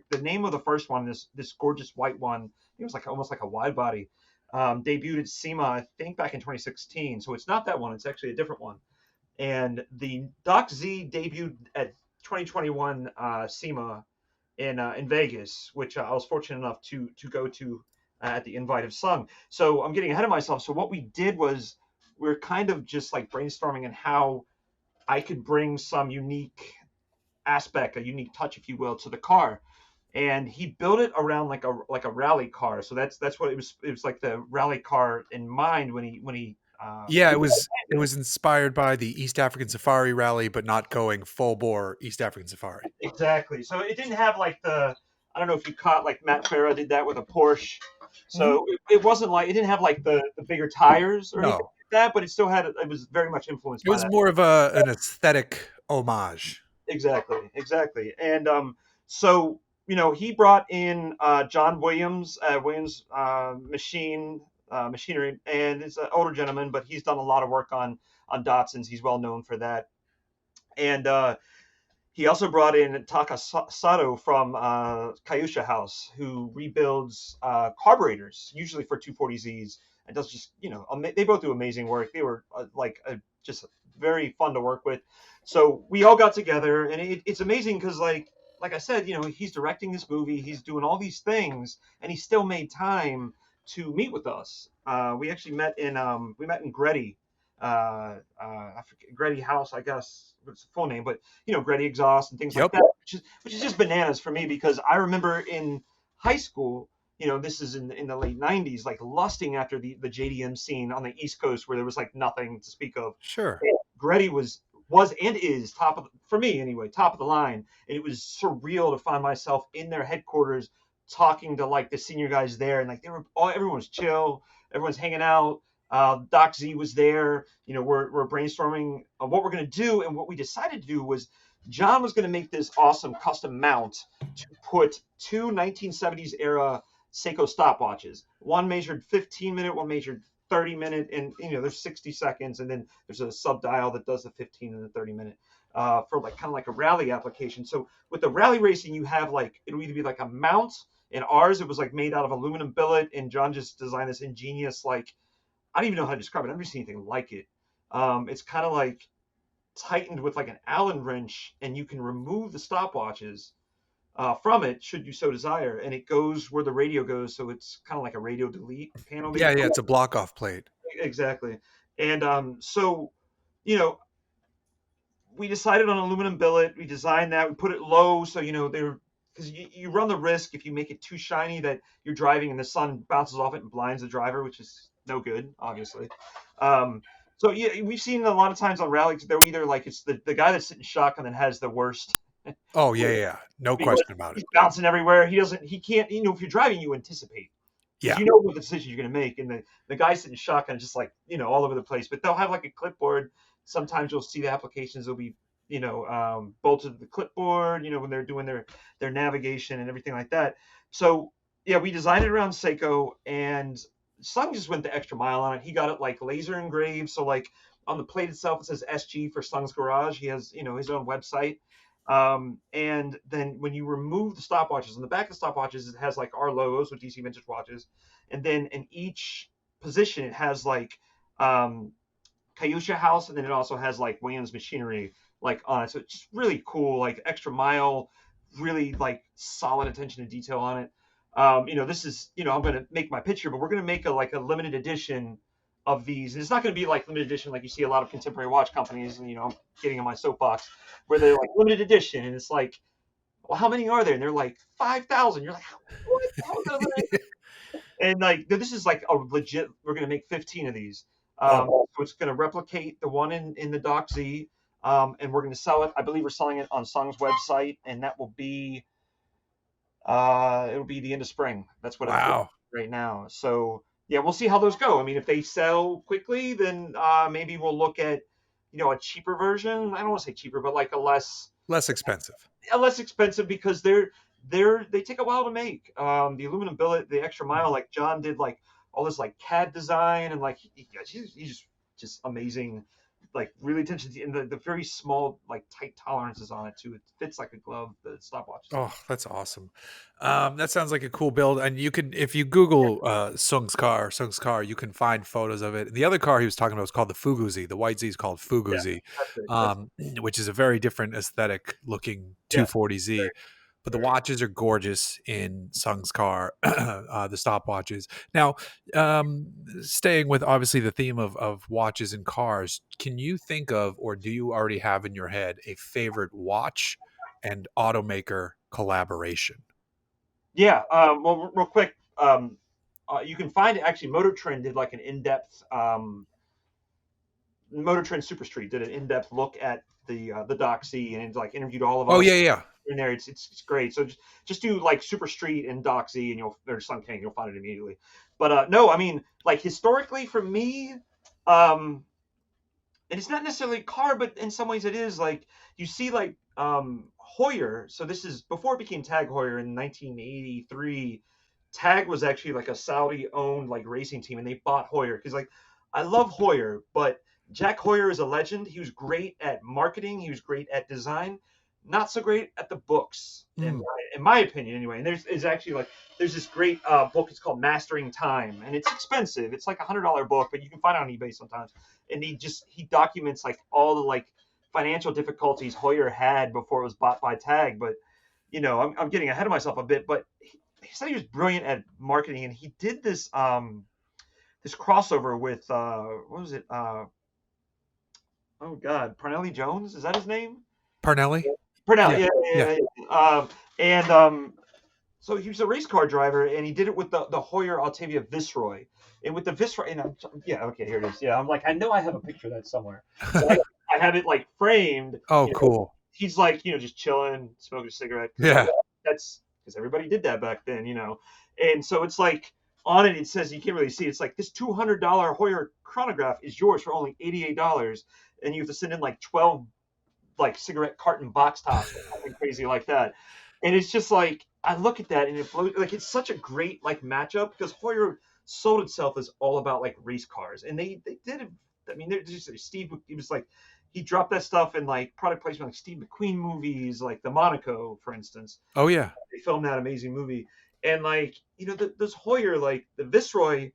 the name of the first one, this gorgeous white one. It was like almost like a wide body. Debuted at SEMA, I think, back in 2016. So it's not that one. It's actually a different one. And the Doc Z debuted at 2021 SEMA in Vegas, which I was fortunate enough to go to at the invite of Sung. So I'm getting ahead of myself. So what we did was we're kind of just like brainstorming on how I could bring some unique aspect, a unique touch, if you will, to the car. And he built it around like a rally car. So that's what it was. It was like the rally car in mind when he. Yeah, it was inspired by the East African Safari Rally, but not going full bore East African Safari. Exactly. So it didn't have like I don't know if you caught, like Matt Farah did that with a Porsche. So it wasn't like, it didn't have like the bigger tires or anything like that, but it still had, it was very much influenced by that. It was more of an aesthetic homage. Exactly. And so, he brought in John Williams, machinery, and it's an older gentleman, but he's done a lot of work on Datsuns. He's well known for that. And he also brought in Taka Sato from Kaiusha House, who rebuilds carburetors, usually for 240Zs, and does just, they both do amazing work. They were just very fun to work with. So we all got together, and it's amazing because, like I said, he's directing this movie, he's doing all these things, and he still made time to meet with us. We actually met in Gretty. I forget, Gretty House, I guess what's the full name, but Gretty exhaust and things like that, which is just bananas for me, because I remember in high school, this is in the late 90s, like lusting after the JDM scene on the East Coast, where there was like nothing to speak of. Sure. And Gretty was and is for me anyway, top of the line. And it was surreal to find myself in their headquarters talking to like the senior guys there, and like everyone was chill, everyone's hanging out. Doc Z was there. We're brainstorming on what we're going to do. And what we decided to do was John was going to make this awesome custom mount to put two 1970s era Seiko stopwatches. One measured 15-minute, one measured 30-minute, and there's 60 seconds, and then there's a sub dial that does the 15 and the 30-minute for like kind of like a rally application. So with the rally racing, you have like, it'll either be like a mount. In ours, it was like made out of aluminum billet, and John just designed this ingenious, like, I don't even know how to describe it. I've never seen anything like it. It's kind of like tightened with like an Allen wrench, and you can remove the stopwatches from it should you so desire, and it goes where the radio goes. So it's kind of like a radio delete panel. Yeah, it's a block off plate. Exactly. And so, we decided on aluminum billet. We designed that. We put it low, so because you run the risk if you make it too shiny that you're driving and the sun bounces off it and blinds the driver, which is no good, obviously. So yeah, we've seen a lot of times on rallies, they're either like, it's the guy that's sitting shotgun that has the worst. Oh yeah. No question about it. He's bouncing everywhere. He can't, if you're driving, you anticipate. Yeah. You know what the decision you're going to make. And the guy sitting shotgun is just like, all over the place, but they'll have like a clipboard. Sometimes you'll see the applications will be, bolted to the clipboard, when they're doing their navigation and everything like that. So yeah, we designed it around Seiko, and Sung just went the extra mile on it. He got it like laser engraved. So like on the plate itself, it says SG for Sung's Garage. He has, his own website. And then when you remove the stopwatches, on the back of the stopwatches, it has like our logos with DC Vintage watches. And then in each position, it has like Kaiusha House, and then it also has like Williams Machinery like on it. So it's just really cool, like extra mile, really like solid attention to detail on it. This is, I'm going to make my pitch here, but we're going to make a limited edition of these. And it's not going to be like limited edition like you see a lot of contemporary watch companies, and, I'm getting on my soapbox, where they're like limited edition. And it's like, well, how many are there? And they're like 5,000. You're like, what? How is that limited? And like, this is like a legit, we're going to make 15 of these. So it's going to replicate the one in the Doc Z. And we're going to sell it. I believe we're selling it on Sung's website, and that will be, it'll be the end of spring. That's what it's right now. So yeah, we'll see how those go. I mean, if they sell quickly, then maybe we'll look at, a cheaper version. I don't want to say cheaper, but like a less expensive. Less expensive, because they take a while to make. The aluminum billet, the extra mile, like John did like all this like CAD design, and like he's just amazing. Like really attention to, and the very small, like tight tolerances on it too. It fits like a glove, the stopwatch. Oh, that's awesome. That sounds like a cool build. And you can, if you Google Sung's car, you can find photos of it. The other car he was talking about was called the Fuguzi. The white Z is called Fuguzi, which is a very different aesthetic looking 240Z. But the watches are gorgeous in Sung's car, the stopwatches. Now, staying with obviously the theme of watches and cars, can you think of, or do you already have in your head, a favorite watch and automaker collaboration? Yeah. Well, real quick, you can find it. Actually, Motor Trend did like an in-depth. Motor Trend Super Street did an in-depth look at the Doxy and like interviewed all of us. Oh yeah. In there, it's great. So just do like Super Street and Doxy, and or Sun King, you'll find it immediately. But no, I mean, like historically for me, and it's not necessarily a car, but in some ways it is. Like you see, like Hoyer. So this is before it became Tag Heuer in 1983. Tag was actually like a Saudi-owned like racing team, and they bought Hoyer because like I love Hoyer, but Jack Hoyer is a legend. He was great at marketing. He was great at design. Not so great at the books, in my opinion, anyway. And there's actually like there's this great book. It's called Mastering Time, and it's expensive. It's like $100 book, but you can find it on eBay sometimes. And he documents like all the like financial difficulties Hoyer had before it was bought by Tag. But I'm getting ahead of myself a bit. But he said he was brilliant at marketing, and he did this this crossover with what was it? Oh God, Parnelli Jones, is that his name? Parnelli? Parnell, yeah. So he was a race car driver, and he did it with the Hoyer Altavia Viceroy, and with the Viceroy, and okay, here it is. Yeah, I'm like, I know I have a picture of that somewhere. So I have it like framed. Oh, cool. He's like, just chilling, smoking a cigarette. Yeah, that's because everybody did that back then, And so it's like on it says you can't really see. It's like this $200 Hoyer chronograph is yours for only $88, and you have to send in like 12. Like cigarette carton box tops or something crazy like that. And it's just like I look at that and it blows, like it's such a great like matchup because Hoyer sold itself as all about like race cars. And they did it. I mean, they're just Steve, he was like he dropped that stuff in like product placement like Steve McQueen movies, like the Monaco, for instance. Oh yeah. They filmed that amazing movie. And like, this Hoyer, like the Viceroy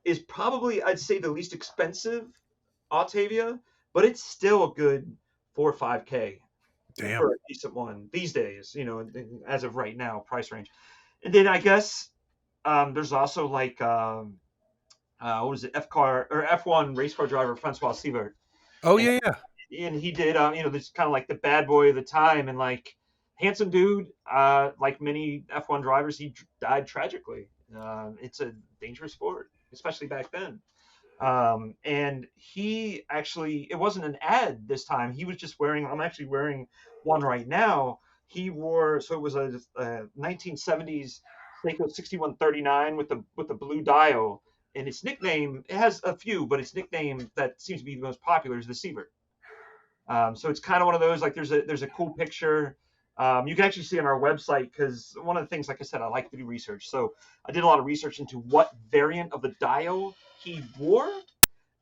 is probably I'd say the least expensive Altavia, but it's still a good 4 or 5K for a decent one these days, as of right now, price range. And then I guess there's also like what was it, F1 race car driver Francois Stevert. Oh yeah. And he did this kind of like the bad boy of the time, and like handsome dude, like many F1 drivers, he died tragically. It's a dangerous sport, especially back then. And he actually, it wasn't an ad this time. He was just I'm actually wearing one right now. He wore, so it was a 1970s Seiko 6139 with the blue dial, and its nickname, it has a few, but its nickname that seems to be the most popular is the Stevert. So it's kind of one of those, like there's a cool picture. You can actually see on our website, because one of the things, like I said, I like to do research. So I did a lot of research into what variant of the dial he wore,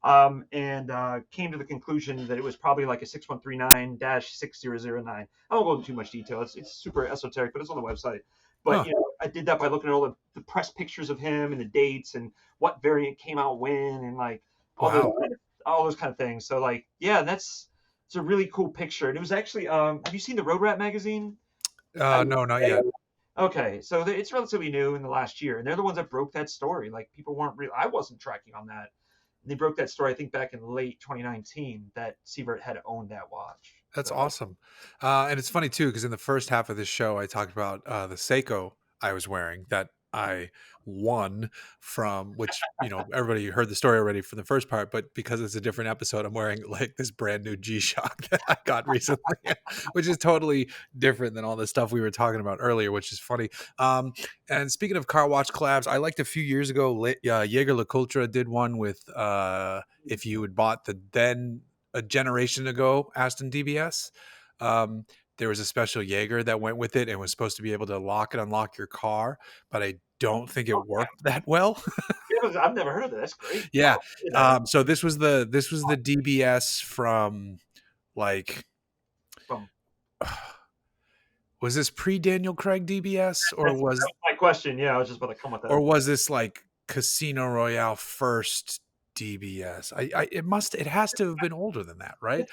and came to the conclusion that it was probably like a 6139-6009. I won't go into too much detail. It's super esoteric, but it's on the website. But I did that by looking at all the press pictures of him and the dates and what variant came out when, and like all those kind of things. So like, yeah, it's a really cool picture. And it was actually, have you seen the Road Rat magazine? No, not yet. Okay, so it's relatively new in the last year, and they're the ones that broke that story. Like people weren't I wasn't tracking on that. And they broke that story, I think, back in late 2019 that Stevert had owned that watch. That's awesome. And it's funny too, because in the first half of this show, I talked about the Seiko I was wearing that I won from, which, everybody heard the story already from the first part, but because it's a different episode, I'm wearing like this brand new G-Shock that I got recently, which is totally different than all the stuff we were talking about earlier, which is funny. And speaking of car watch collabs, I liked a few years ago, Jaeger LeCoultre did one with, if you had bought then a generation ago Aston DBS, there was a special Jaeger that went with it and was supposed to be able to lock and unlock your car, but I don't think it worked that well. I've never heard of that. That's great. Yeah. So this was the DBS from like, was this pre-Daniel Craig DBS, or was my question? Yeah, I was just about to come with that. Or was this like Casino Royale first DBS? It has to have been older than that, right?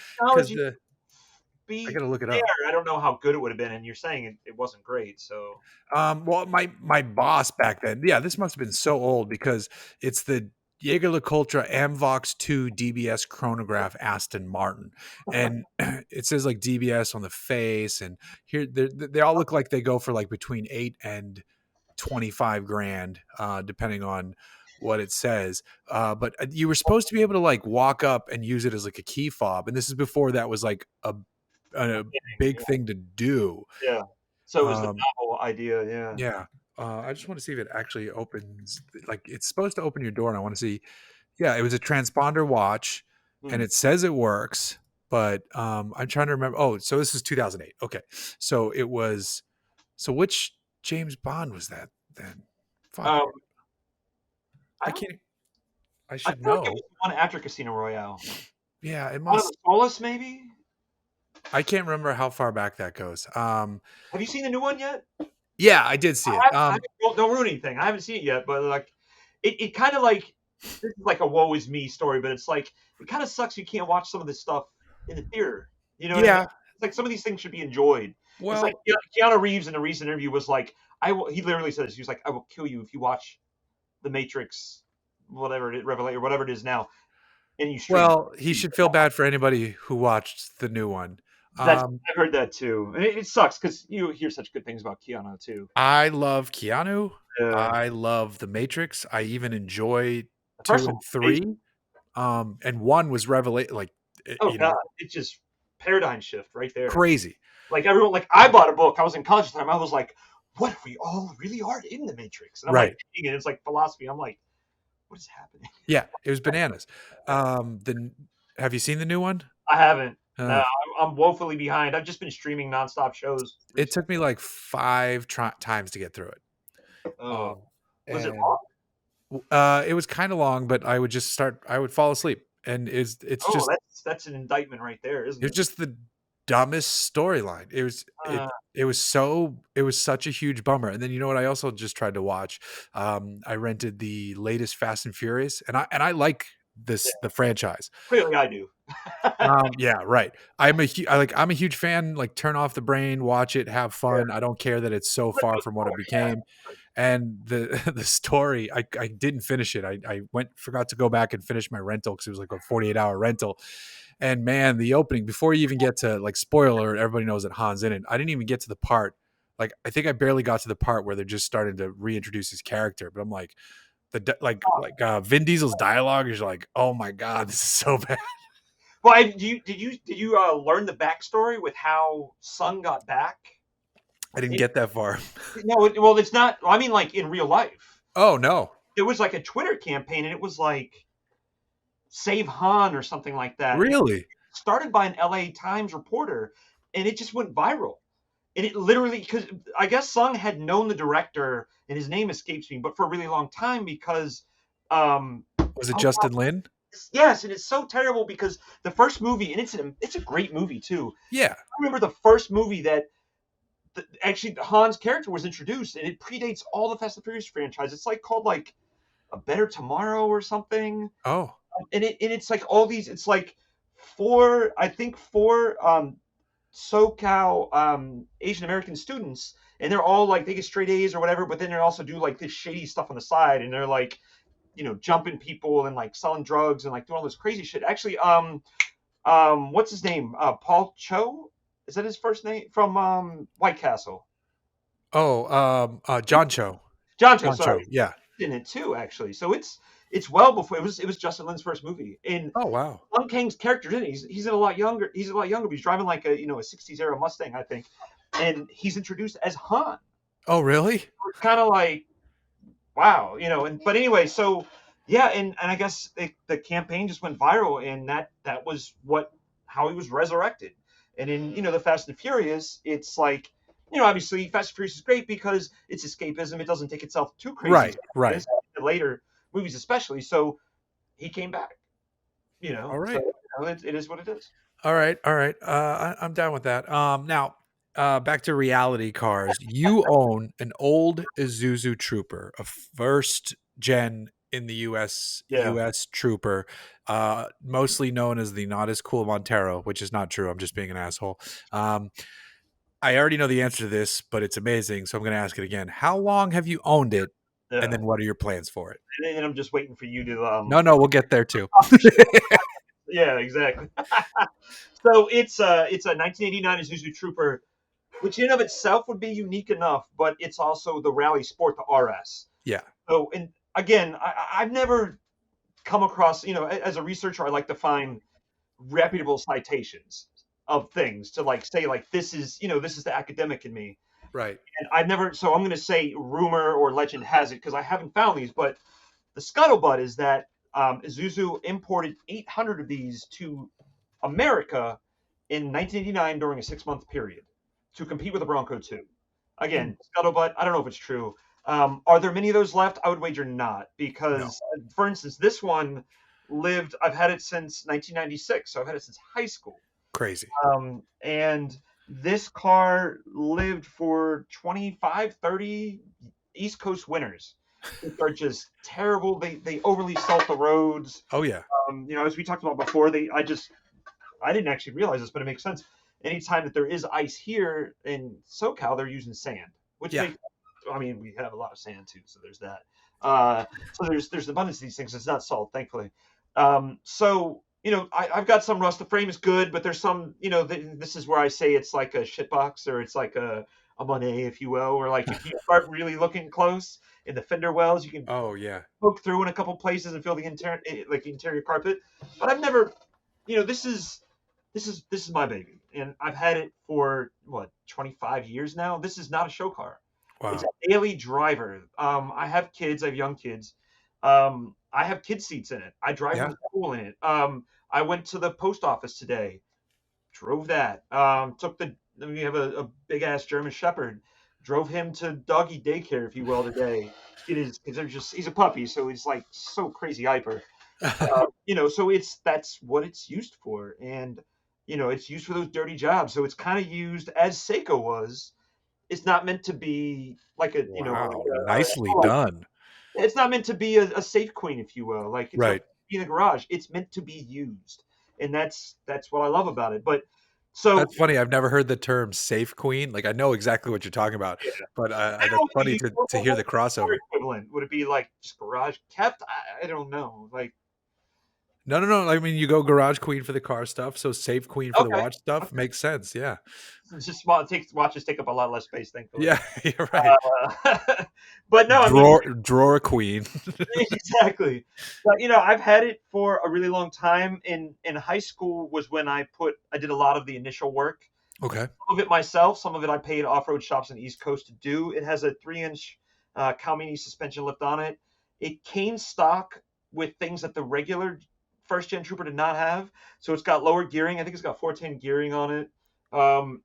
be I gotta look it there. up. I don't know how good it would have been, and you're saying it wasn't great. So Well, my boss back then, yeah, this must have been so old because it's the Jaeger LeCoultre Amvox 2 DBS chronograph Aston Martin, and it says like DBS on the face, and here they all look like they go for like between 8 and 25 grand, depending on what it says. But you were supposed to be able to like walk up and use it as like a key fob, and this is before that was like a big thing to do. yeah. So it was the Um, novel idea. Yeah. yeah. I just want to see if it actually opens. Like it's supposed to open your door, and I want to see. Yeah, it was a transponder watch, and it says it works. But I'm trying to remember. Oh, so this is 2008. Okay, so it was. So which James Bond was that then? Fuck, Um, I don't- can't. I I should feel like it know. was the one after Casino Royale. Yeah, it One of must. the Solace, maybe. I can't remember how far back that goes. Have you seen the new one yet? Yeah, I did see it. Don't ruin anything. I haven't seen it yet, but like, it kind of like this is like a woe is me story, but it's like it kind of sucks you can't watch some of this stuff in the theater. You know what I Yeah. mean? It's like some of these things should be enjoyed. Well, It's like Keanu Reeves in a recent interview was like, He literally said this. He was like, "I will kill you if you watch The Matrix, whatever it is, Revelation, or whatever it is now, and you stream." well, he should feel bad for anybody who watched the new one. I've heard that too, and it sucks because you hear such good things about Keanu too. I love Keanu. Yeah. I love The Matrix. I even enjoy The 2 first and one, 3. And 1 was revelation, like oh god, it's just paradigm shift right there. crazy. Like everyone, like I bought a book. I was in college at the time. I was like, "What if we all really are in the Matrix?" And I'm Right. like, reading it, it's like philosophy. I'm like, "What is happening?" Yeah, it was bananas. Have you seen the new one? I haven't. Uh, No, I'm woefully behind. I've just been streaming nonstop shows. It took me like 5 times to get through it. Oh, was it and, long? It was kind of long, but I would just start. I would fall asleep, and it's Oh, just that's an indictment right there, isn't it was it? just the dumbest storyline. It was such a huge bummer. And then you know what? I also just tried to watch. I rented the latest Fast and Furious, and I like the franchise. Clearly, I do. Yeah, right. I'm a huge fan. Like, turn off the brain, watch it, have fun. I don't care that it's so far from what it became. And the story, I didn't finish it. I forgot to go back and finish my rental because it was like a 48-hour rental. And man, the opening, before you even get to, like, spoiler, everybody knows that Han's in it. I didn't even get to the part. Like, I think I barely got to the part where they're just starting to reintroduce his character. But I'm like, Vin Diesel's dialogue is like, oh my god, this is so bad. Well, did you learn the backstory with how Sun got back? I didn't get that far. No, well, it's not. I mean, like in real life. Oh no. There was like a Twitter campaign, and it was like Save Han or something like that. Really? Started by an LA Times reporter, and it just went viral. And it literally, because I guess Sung had known the director, and his name escapes me, but for a really long time because. Was it Justin Lin? Yes, and it's so terrible because the first movie, and it's a great movie too. Yeah. I remember the first movie that actually Han's character was introduced, and it predates all the Fast and Furious franchise. It's like called like A Better Tomorrow or something. Oh. And it's like all these. It's like four SoCal Asian American students, and they're all like they get straight A's or whatever, but then they also do like this shady stuff on the side, and they're like, jumping people and like selling drugs and like doing all this crazy shit. Actually, what's his name? Paul Cho? Is that his first name from White Castle? Oh, John Cho. John Cho, sorry. Yeah. In it too, actually. So it's well before it was Justin Lin's first movie. And oh wow, Sung Kang's character, isn't he? He's a lot younger. He's a lot younger, but he's driving like a 60s era Mustang, I think. And he's introduced as Han. Oh really? It's kind of like, wow, but anyway, so yeah, and I guess the campaign just went viral, and that was how he was resurrected. And in the Fast and Furious, it's like, obviously Fast and Furious is great because it's escapism. It doesn't take itself too crazy. Right. The later movies especially. So he came back. All right. So, it is what it is. All right. I'm down with that. Now, back to reality cars. You own an old Isuzu Trooper, a first gen in the U.S. Yeah. U.S. trooper, mostly known as the not as cool Montero, which is not true. I'm just being an asshole. I already know the answer to this, but it's amazing, so I'm going to ask it again. How long have you owned it, and then what are your plans for it? And then I'm just waiting for you to. No, we'll get there too. Yeah, exactly. So it's a 1989 Isuzu Trooper, which in and of itself would be unique enough, but it's also the Rally Sport, the RS. Yeah. So, and again, I've never come across, as a researcher, I like to find reputable citations of things to like say like this is the academic in me. Right. And I've never, so I'm going to say rumor or legend has it because I haven't found these, but the scuttlebutt is that Isuzu imported 800 of these to America in 1989 during a 6-month period to compete with the Bronco 2. Again, scuttlebutt, I don't know if it's true. Are there many of those left? I would wager not, because, for instance, this one lived, I've had it since 1996, so I've had it since high school. Crazy. And this car lived for 25, 30 East Coast winters. Which are just terrible. They overly salt the roads. Oh yeah. As we talked about before, I didn't actually realize this, but it makes sense. Anytime that there is ice here in SoCal, they're using sand, which makes, we have a lot of sand too, so there's that. So there's abundance of these things. It's not salt, thankfully. I've got some rust. The frame is good, but there's some, this is where I say it's like a shitbox, or it's like a Monet, if you will, or like if you start really looking close in the fender wells, you can poke through in a couple places and feel the interior carpet. But I've never, this is my baby, and I've had it for 25 years now. This is not a show car. Wow. It's a daily driver. I have kids. I have young kids. I have kid seats in it. I drive them to school in it. I went to the post office today. Drove that. We have a big ass German Shepherd. Drove him to doggy daycare, if you will, today. He's a puppy, so he's like so crazy hyper. So that's what it's used for, and it's used for those dirty jobs. So it's kind of used as Seiko was. It's not meant to be like a nicely done. It's not meant to be a safe queen, if you will. Like it's right. In the garage, it's meant to be used, and that's what I love about it. But so that's funny. I've never heard the term "safe queen." Like I know exactly what you're talking about, but that's funny to hear the crossover. Equivalent would it be like just garage kept? I don't know. Like no. I mean, you go garage queen for the car stuff, so safe queen for the watch stuff makes sense. Yeah, it's just small. Watches take up a lot less space, thankfully. Yeah, you're right. But no, drawer queen. Exactly. But I've had it for a really long time. In high school was when I did a lot of the initial work. Okay. Some of it myself, some of it I paid off-road shops in the East Coast to do. It has a 3-inch Commute suspension lift on it. It came stock with things that the regular first-gen Trooper did not have. So it's got lower gearing. I think it's got 410 gearing on it.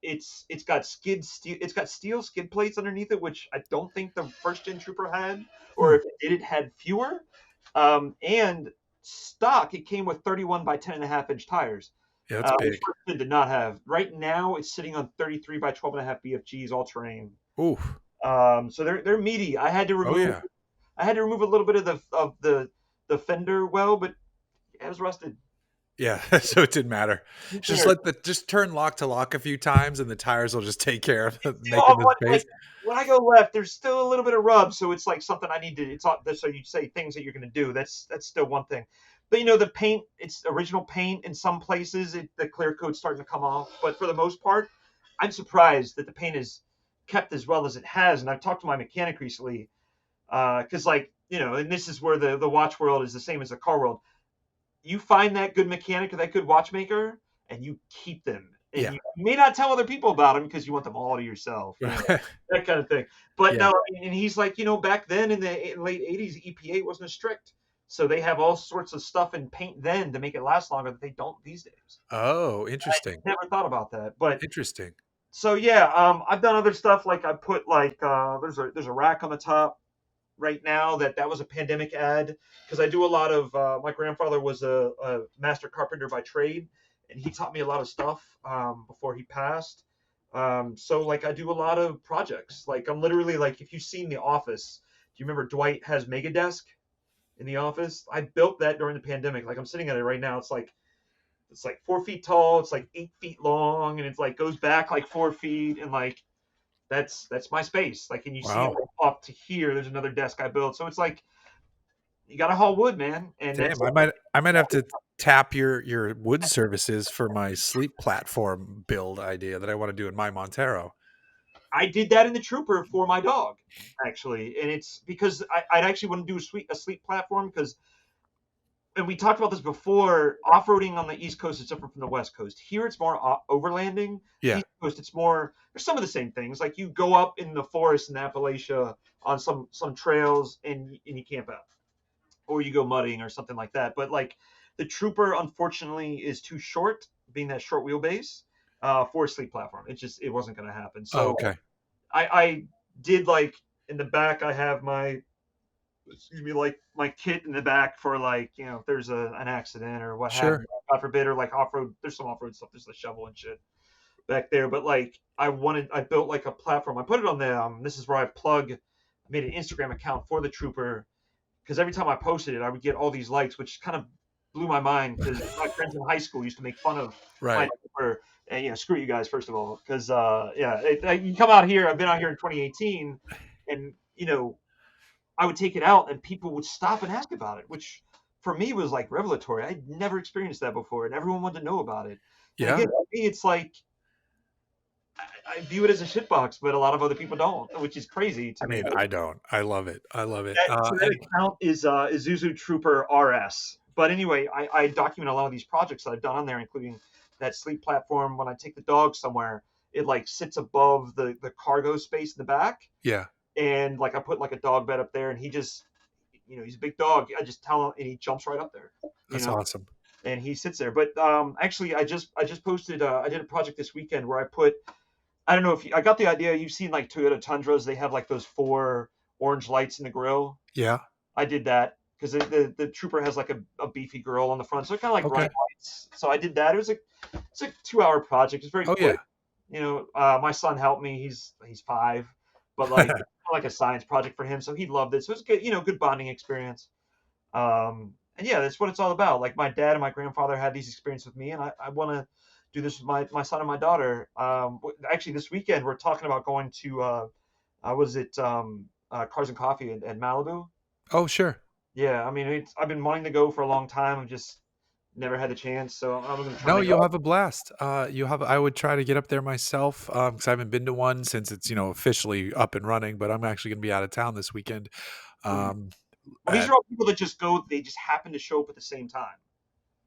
It's got steel skid plates underneath it, which I don't think the first-gen Trooper had, or if it did, it had fewer. And stock, it came with 31 by 10.5-inch tires. Yeah, that's big. Which did not have. Right now, it's sitting on 33 by 12.5 BFGs, all terrain. Oof. So they're meaty. I had to remove. I had to remove a little bit of the fender well, but it was rusted. Yeah, so it didn't matter. Just turn lock to lock a few times, and the tires will just take care of it. When I go left, there's still a little bit of rub, so it's like something I need to. It's all, so you say things that you're going to do. That's still one thing. But the paint, it's original paint. In some places, the clear coat's starting to come off. But for the most part, I'm surprised that the paint is kept as well as it has. And I've talked to my mechanic recently, because and this is where the watch world is the same as the car world. You find that good mechanic or that good watchmaker, and you keep them. And you may not tell other people about them because you want them all to yourself, that kind of thing. But no, and he's like, back then in the late 80s, EPA wasn't as strict. So they have all sorts of stuff in paint then to make it last longer that they don't these days. Oh, interesting. I never thought about that, but interesting. So I've done other stuff like I put there's a rack on the top right now that was a pandemic ad because I do a lot of my grandfather was a master carpenter by trade, and he taught me a lot of stuff before he passed. So I do a lot of projects. I'm literally if you've seen The Office, do you remember Dwight has Megadesk? in the office. I built that during the pandemic. Like I'm sitting at it right now. It's like 4 feet tall. It's like 8 feet long, and it's like goes back like 4 feet, and like that's my space. Like, and you see Wow. up to here. There's another desk I built. So it's like you got to haul wood, man. And Damn, I might have to tap your wood services for my sleep platform build idea that I want to do in my Montero. I did that in the Trooper for my dog, actually, and it's because I'd actually want to do a sleep platform because, and we talked about this before, off-roading on the East Coast is different from the West Coast. Here it's more overlanding. Yeah. East Coast it's more, there's some of the same things. Like you go up in the forest in Appalachia on some trails and you camp out. Or you go mudding or something like that. But like the Trooper, unfortunately, is too short, being that short wheelbase, for a sleep platform. It wasn't going to happen. So okay. I did like in the back. I have my kit in the back for like if there's an accident or what Sure. have you, God forbid, or like off road. There's some off road stuff. There's the shovel and shit back there. But like I built like a platform. I put it on the this is where I made an Instagram account for the Trooper. Because every time I posted it, I would get all these likes, which kind of blew my mind. Because my friends in high school used to make fun of Right. and screw you guys first of all. Because you come out here. I've been out here in 2018, and I would take it out, and people would stop and ask about it, which for me was like revelatory. I'd never experienced that before, and everyone wanted to know about it. Yeah. And again, for me, it's like I view it as a shitbox, but a lot of other people don't, which is crazy to me. I don't. I love it. That account is Isuzu Trooper RS. But anyway, I document a lot of these projects that I've done on there, including that sleep platform. When I take the dog somewhere, it like sits above the cargo space in the back. Yeah. And like I put like a dog bed up there, and he just, he's a big dog. I just tell him, and he jumps right up there. That's awesome. And he sits there. But actually, I just posted. I did a project this weekend where I don't know if I got the idea. You've seen like Toyota Tundras. They have like those 4 orange lights in the grill. Yeah. I did that because the Trooper has like a beefy grill on the front. So it kind of like bright lights. So I did that. It's a 2-hour project. It's very quick. Yeah. My son helped me. He's 5, but like like a science project for him. So he loved it. So it's good, good bonding experience. And yeah, that's what it's all about. Like my dad and my grandfather had these experiences with me, and I want to do this with my son and my daughter. Actually, this weekend we're talking about going to Cars and Coffee in Malibu. Oh, sure. Yeah, I mean, I've been wanting to go for a long time. I've just never had the chance. So I'm going to try. No, you'll have a blast. I would try to get up there myself because I haven't been to one since it's officially up and running. But I'm actually going to be out of town this weekend. Well, these are all people that just go. They just happen to show up at the same time.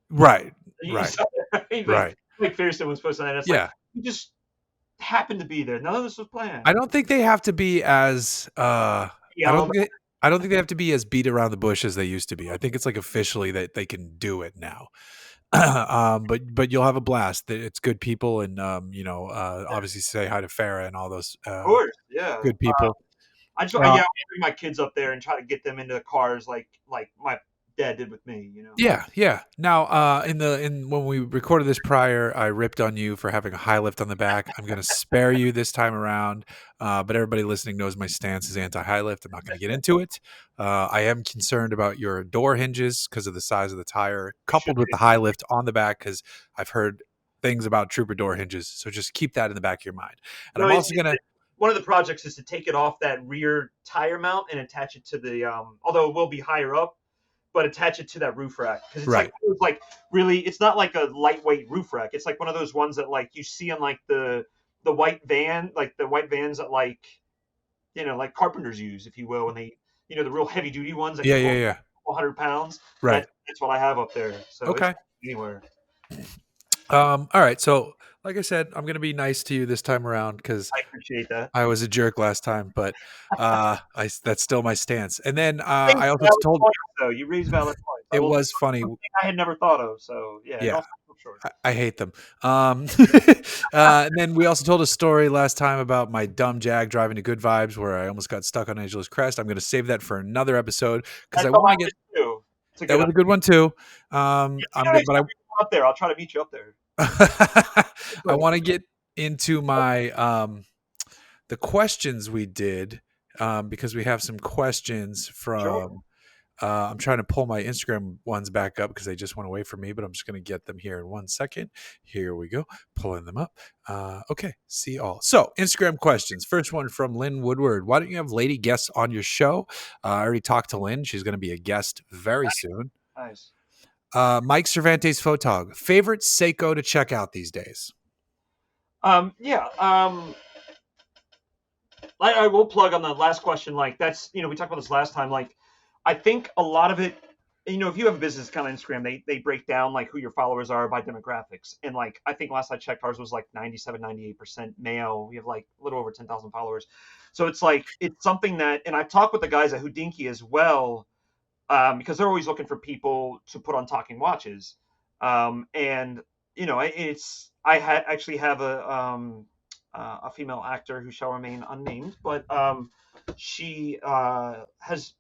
Right. Right. Like Ferguson was supposed to. And it's like you just happened to be there. None of this was planned. I don't think they have to be as. I don't think they have to be as beat around the bush as they used to be. I think it's like officially that they can do it now. But you'll have a blast. It's good people, and obviously say hi to Farrah and all those. Of course, yeah. Good people. I bring my kids up there and try to get them into cars like my dad did with me. Yeah. Now, when we recorded this prior, I ripped on you for having a high lift on the back. I'm going to spare you this time around, but everybody listening knows my stance is anti-high lift. I'm not going to get into it. I am concerned about your door hinges because of the size of the tire, coupled with the high lift on the back, because I've heard things about Trooper door hinges. So just keep that in the back of your mind. And I'm also going to. One of the projects is to take it off that rear tire mount and attach it to the, although it will be higher up, but attach it to that roof rack. Because it's like really, it's not like a lightweight roof rack. It's like one of those ones that like you see on like the white van, like the white vans that like carpenters use, if you will, when they, the real heavy duty ones. That 100 pounds. Right. That's what I have up there. So okay. Anywhere. All right. So, like I said, I'm going to be nice to you this time around because I appreciate that. I was a jerk last time, but that's still my stance. And then I also told you raised valid points. It was funny. I had never thought of. So yeah. I hate them. And then we also told a story last time about my dumb Jag driving to Good Vibes where I almost got stuck on Angela's Crest. I'm going to save that for another episode because I want to get. That was a good one too. Up there, I'll try to meet you up there. I want to get into my the questions we did because we have some questions from I'm trying to pull my Instagram ones back up because they just went away from me, but I'm just going to get them here in 1 second. Here we go. Pulling them up. Okay. See all. So Instagram questions. First one from Lynn Woodward. Why don't you have lady guests on your show? I already talked to Lynn. She's going to be a guest very soon. Nice. Mike Cervantes Photog. Favorite Seiko to check out these days? Yeah. I will plug on the last question. Like that's, we talked about this last time. Like, I think a lot of it, if you have a business account on Instagram, they break down like who your followers are by demographics. And like, I think last I checked, ours was like 97, 98% male. We have like a little over 10,000 followers. So it's like, it's something that, and I've talked with the guys at Houdinki as well, because they're always looking for people to put on talking watches. And I actually have a female actor who shall remain unnamed, but she has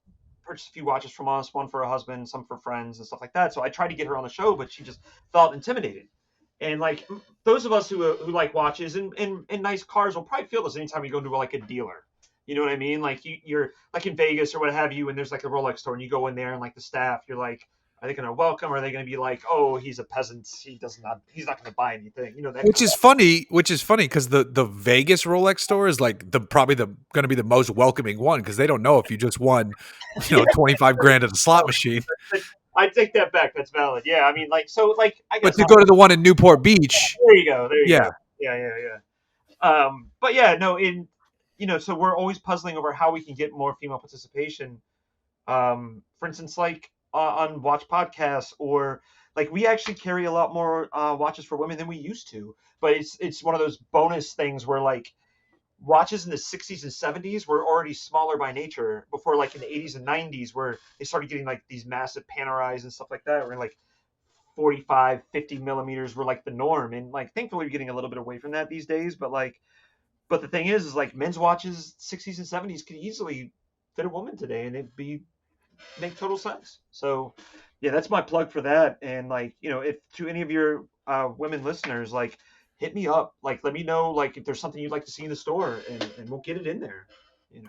purchased a few watches from us, one for her husband, some for friends and stuff like that. So I tried to get her on the show, but she just felt intimidated. And like those of us who like watches and nice cars will probably feel this anytime you go to like a dealer. You know what I mean? Like you're like in Vegas or what have you, and there's like a Rolex store, and you go in there and like the staff, you're like, are they going to welcome? Or are they going to be like, oh, he's a peasant, he's not going to buy anything? That Which is funny because the Vegas Rolex store is like probably going to be the most welcoming one because they don't know if you just won, 25 grand at a slot machine. I take that back. That's valid. Yeah, I mean, like, so, like, I guess. But to go to the one in Newport Beach. There you go. Yeah. Yeah. But yeah, no, so we're always puzzling over how we can get more female participation. For instance, like on watch podcasts, or like we actually carry a lot more watches for women than we used to. But it's one of those bonus things where like watches in the 60s and 70s were already smaller by nature before, like in the 80s and 90s, where they started getting like these massive Panerais and stuff like that, where like 45, 50 millimeters were like the norm. And like, thankfully we're getting a little bit away from that these days. But the thing is like men's watches, 60s and 70s could easily fit a woman today, and make total sense. So yeah, that's my plug for that. And like, if to any of your women listeners, like, hit me up, like, let me know, like, if there's something you'd like to see in the store, and we'll get it in there.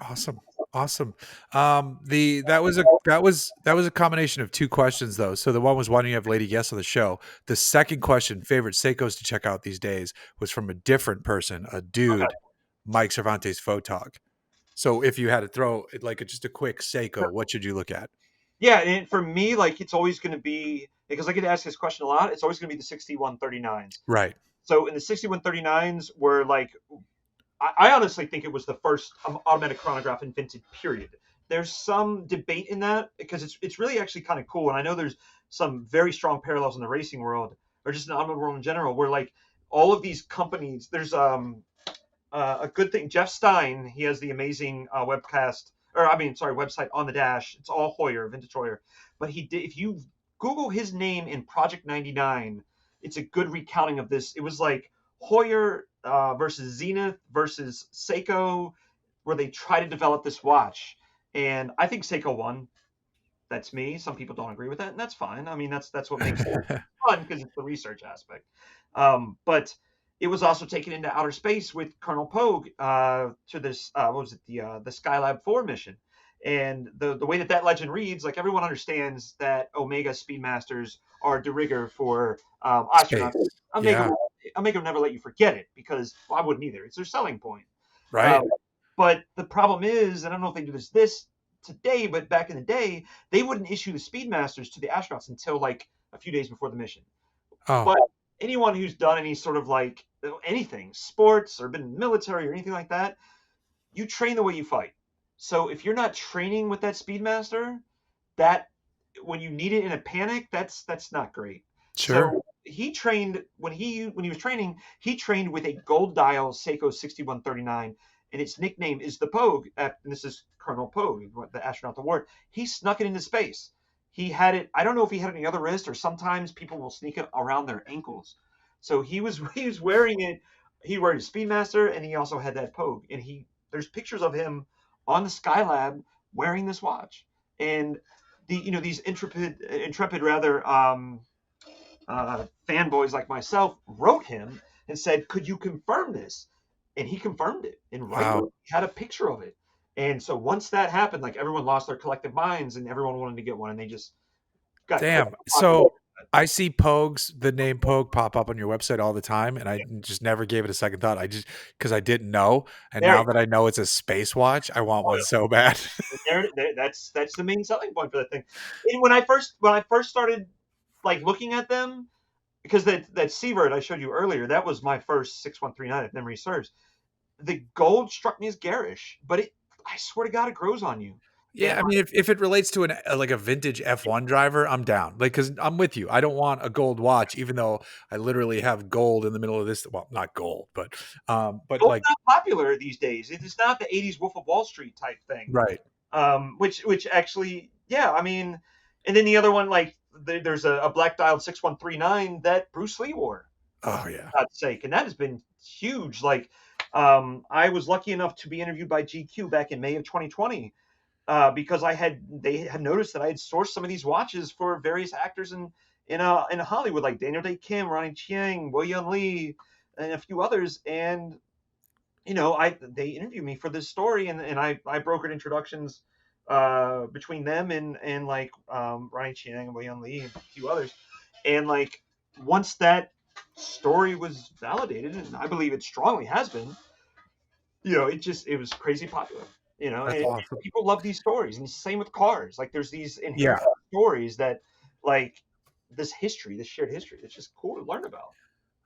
Awesome. That was a combination of two questions though. So the one was, why don't you have lady guests on the show? The second question, favorite Seikos to check out these days, was from a different person, a dude, okay. Mike Cervantes Photog. So if you had to throw like just a quick Seiko, what should you look at? Yeah, and for me, like, it's always going to be, because I get asked this question a lot, it's always going to be the 6139s. Right. So in the 6139s were like, I honestly think it was the first automatic chronograph invented, period. There's some debate in that because it's really actually kind of cool. And I know there's some very strong parallels in the racing world, or just in the automobile world in general, where like all of these companies, there's a good thing. Jeff Stein, he has the amazing website On the Dash. It's all Heuer, vintage Heuer. But if you Google his name in Project 99, it's a good recounting of this. It was like Heuer versus Zenith versus Seiko, where they try to develop this watch. And I think Seiko won. That's me. Some people don't agree with that, and that's fine. I mean, that's what makes it fun, because it's the research aspect. But it was also taken into outer space with Colonel Pogue to this, the Skylab 4 mission. And the way that legend reads, like, everyone understands that Omega Speedmasters are de rigueur for astronauts. Omega will never let you forget it, because I wouldn't either. It's their selling point. Right. But the problem is, and I don't know if they do this today, but back in the day, they wouldn't issue the Speedmasters to the astronauts until like a few days before the mission. Oh. But anyone who's done any sort of like anything, sports or been military or anything like that, you train the way you fight. So if you're not training with that Speedmaster, that when you need it in a panic, that's not great. Sure. So he trained when he was training, he trained with a gold dial Seiko 6139, and its nickname is the Pogue. And this is Colonel Pogue, the astronaut award. He snuck it into space. He had it. I don't know if he had it on the other wrist, or sometimes people will sneak it around their ankles. So he was wearing it. He wore a Speedmaster, and he also had that Pogue. And there's pictures of him on the Skylab wearing this watch. And these intrepid fanboys like myself wrote him and said, "Could you confirm this?" And he confirmed it. And he had a picture of it. And so once that happened, like everyone lost their collective minds and everyone wanted to get one, and they just got Damn. So I see the name Pogue pop up on your website all the time, and I just never gave it a second thought. Because I didn't know. And now that I know it's a space watch, I want one so bad. That's the main selling point for that thing. And when I first started like looking at them, because that Stevert I showed you earlier, that was my first 6139 if memory serves. The gold struck me as garish, but I swear to God, it grows on you. Yeah, I mean, if it relates to like a vintage F1 driver, I'm down. Like, because I'm with you. I don't want a gold watch, even though I literally have gold in the middle of this. Well, not gold, but gold's like not popular these days. It is not the '80s Wolf of Wall Street type thing, right? Which actually, yeah, I mean, and then the other one, like there's a black dialed 6139 that Bruce Lee wore. Oh yeah, for God's sake, and that has been huge. Like, I was lucky enough to be interviewed by GQ back in May of 2020. Because they had noticed that I had sourced some of these watches for various actors in Hollywood, like Daniel Day Kim, Ronnie Chiang, William Lee, and a few others. And they interviewed me for this story, and I brokered introductions between them and like Ronnie Chiang and William Lee and a few others. And like once that story was validated, and I believe it strongly has been, it was crazy popular. And awesome. People love these stories, and same with cars. Like there's these inherent stories that, like, this shared history. It's just cool to learn about.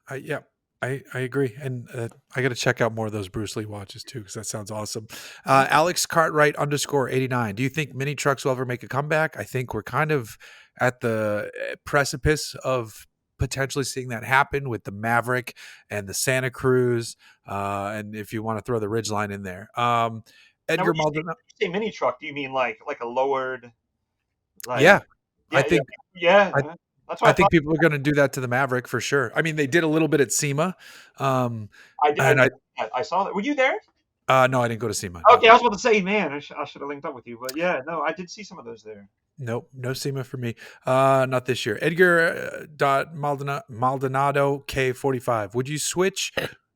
I agree, and I got to check out more of those Bruce Lee watches too, because that sounds awesome. Alex Cartwright _89. Do you think mini trucks will ever make a comeback? I think we're kind of at the precipice of potentially seeing that happen with the Maverick and the Santa Cruz, and if you want to throw the Ridgeline in there. Edgar Maldonado. When you say mini truck, do you mean like a lowered? Like, yeah, I think. Yeah. That's what I think people are going to do that to the Maverick for sure. I mean, they did a little bit at SEMA. I saw that. Were you there? No, I didn't go to SEMA. Okay, I was about to say, man, I should have linked up with you, but yeah, no, I did see some of those there. Nope, no SEMA for me. Not this year. Edgar Maldonado K45. Would you switch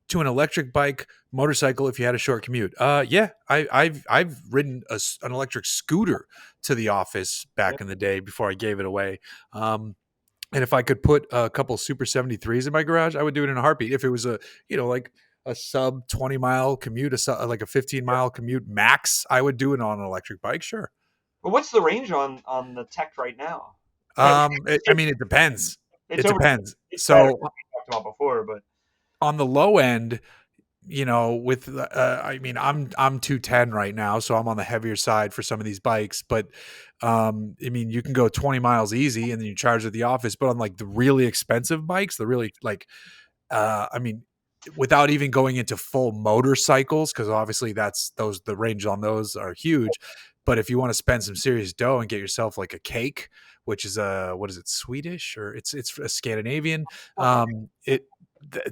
to an electric bike, motorcycle if you had a short commute? Yeah, I've ridden an electric scooter to the office back in the day before I gave it away. And if I could put a couple Super 73s in my garage, I would do it in a heartbeat. If it was like a sub 20 mile commute, like a 15 mile commute max, I would do it on an electric bike. Sure. But what's the range on the Tech right now? It depends. It depends. So we talked about before, but on the low end, with I'm 210 right now, so I'm on the heavier side for some of these bikes, but you can go 20 miles easy and then you charge at the office. But on like the really expensive bikes, the really without even going into full motorcycles, because obviously the range on those are huge. But if you want to spend some serious dough and get yourself like a Cake, which is Swedish, or it's a Scandinavian,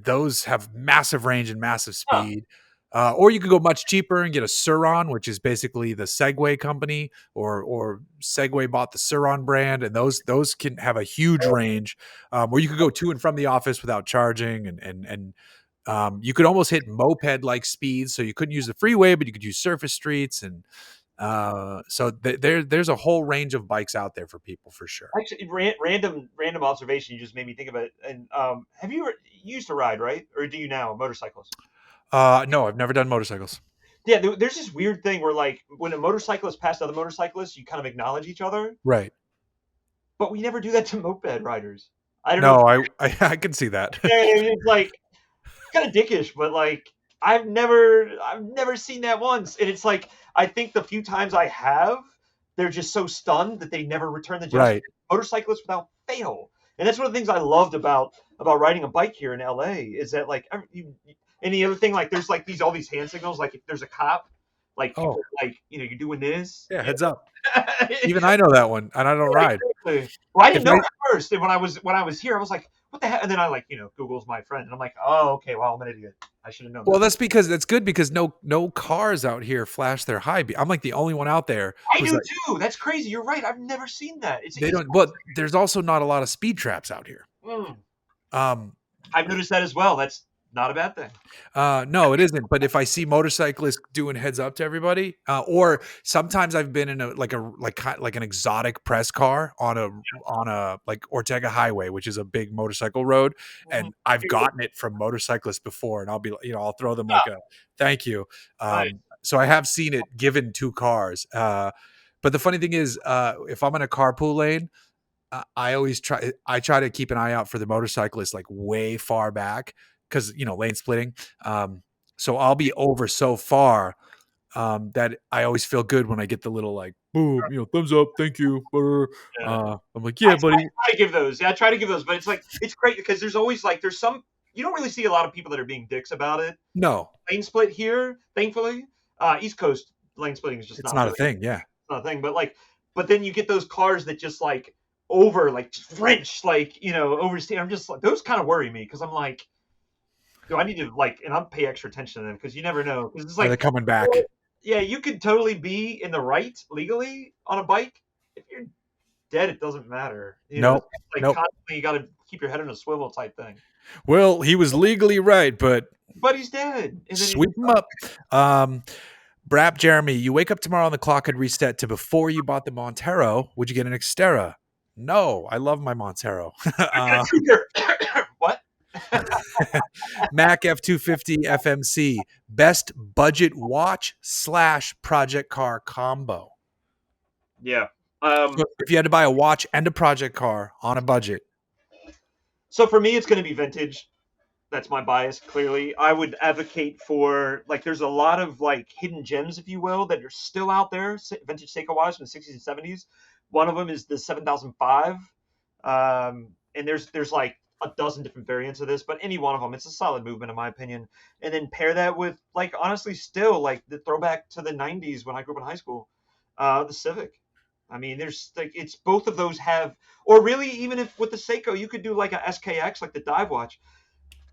those have massive range and massive speed. Or you could go much cheaper and get a Suron, which is basically the Segway company, or Segway bought the Suron brand, and those can have a huge range, where you could go to and from the office without charging, and you could almost hit moped-like speeds. So you couldn't use the freeway, but you could use surface streets, and so there's a whole range of bikes out there for people for sure. Actually, random observation you just made me think about it. And have you used to ride, right? Or do you now, motorcycles? No, I've never done motorcycles. Yeah, there's this weird thing where, like, when a motorcyclist passes other motorcyclists, you kind of acknowledge each other. Right. But we never do that to moped riders. I don't know. I can see that. It's like kind of dickish, but like I've never seen that once. And it's like, I think the few times I have, they're just so stunned that they never return the gesture. Right. Motorcyclists without fail. And that's one of the things I loved about riding a bike here in LA is that, like, and the other thing, like, there's like all these hand signals, like if there's a cop, like, people, like, you're doing this. Yeah, heads up. Even I know that one, and I don't ride. Exactly. Well, I didn't know at first. And when I was here, I was like, what the heck? And then I, like, Google's my friend, and I'm like, oh, okay, well, I'm an idiot. I should have known. Well, that's good because no cars out here flash their high beam. I'm like the only one out there. I do too. That's crazy. You're right. I've never seen that. They don't. But there's also not a lot of speed traps out here. I've noticed that as well. not a bad thing. No, it isn't. But if I see motorcyclists doing heads up to everybody, or sometimes I've been in like an exotic press car on a like Ortega Highway, which is a big motorcycle road, and I've gotten it from motorcyclists before, and I'll be, I'll throw them like a thank you. Nice. So I have seen it given to cars. But the funny thing is, if I'm in a carpool lane, I try to keep an eye out for the motorcyclists like way far back because lane splitting. So I'll be over so far that I always feel good when I get the little like boom, thumbs up, thank you. I'm like, yeah, buddy. I try to give those. Yeah, I try to give those, but it's like it's great because there's always like there's some you don't really see a lot of people that are being dicks about it. No lane split here, thankfully. East Coast lane splitting is just it's not a thing. Yeah, it's not a thing. But then you get those cars that just like over like French like oversteer. I'm just like those kind of worry me because I'm like, do I need to like and I'll pay extra attention to them because you never know because it's like they're coming back. Yeah, you could totally be in the right legally on a bike. If you're dead, it doesn't matter. Nope. Constantly you got to keep your head in a swivel type thing. Well, he was legally right, but he's dead. And then sweep him up. Brap Jeremy, you wake up tomorrow and the clock had reset to before you bought the Montero. Would you get an Xterra? No, I love my Montero. What? Mac F250 FMC, best budget watch / project car combo. Yeah. So if you had to buy a watch and a project car on a budget. So for me, it's going to be vintage. That's my bias, clearly. I would advocate for, like, there's a lot of, like, hidden gems, if you will, that are still out there, vintage Seiko watches from the 60s and 70s. One of them is the 7005. And there's like a dozen different variants of this, but any one of them, it's a solid movement, in my opinion. And then pair that with, like, honestly, still, like, the throwback to the 90s when I grew up in high school, the Civic. I mean, there's, like, it's both of those have, or really, even if with the Seiko, you could do, like, a SKX, like the dive watch.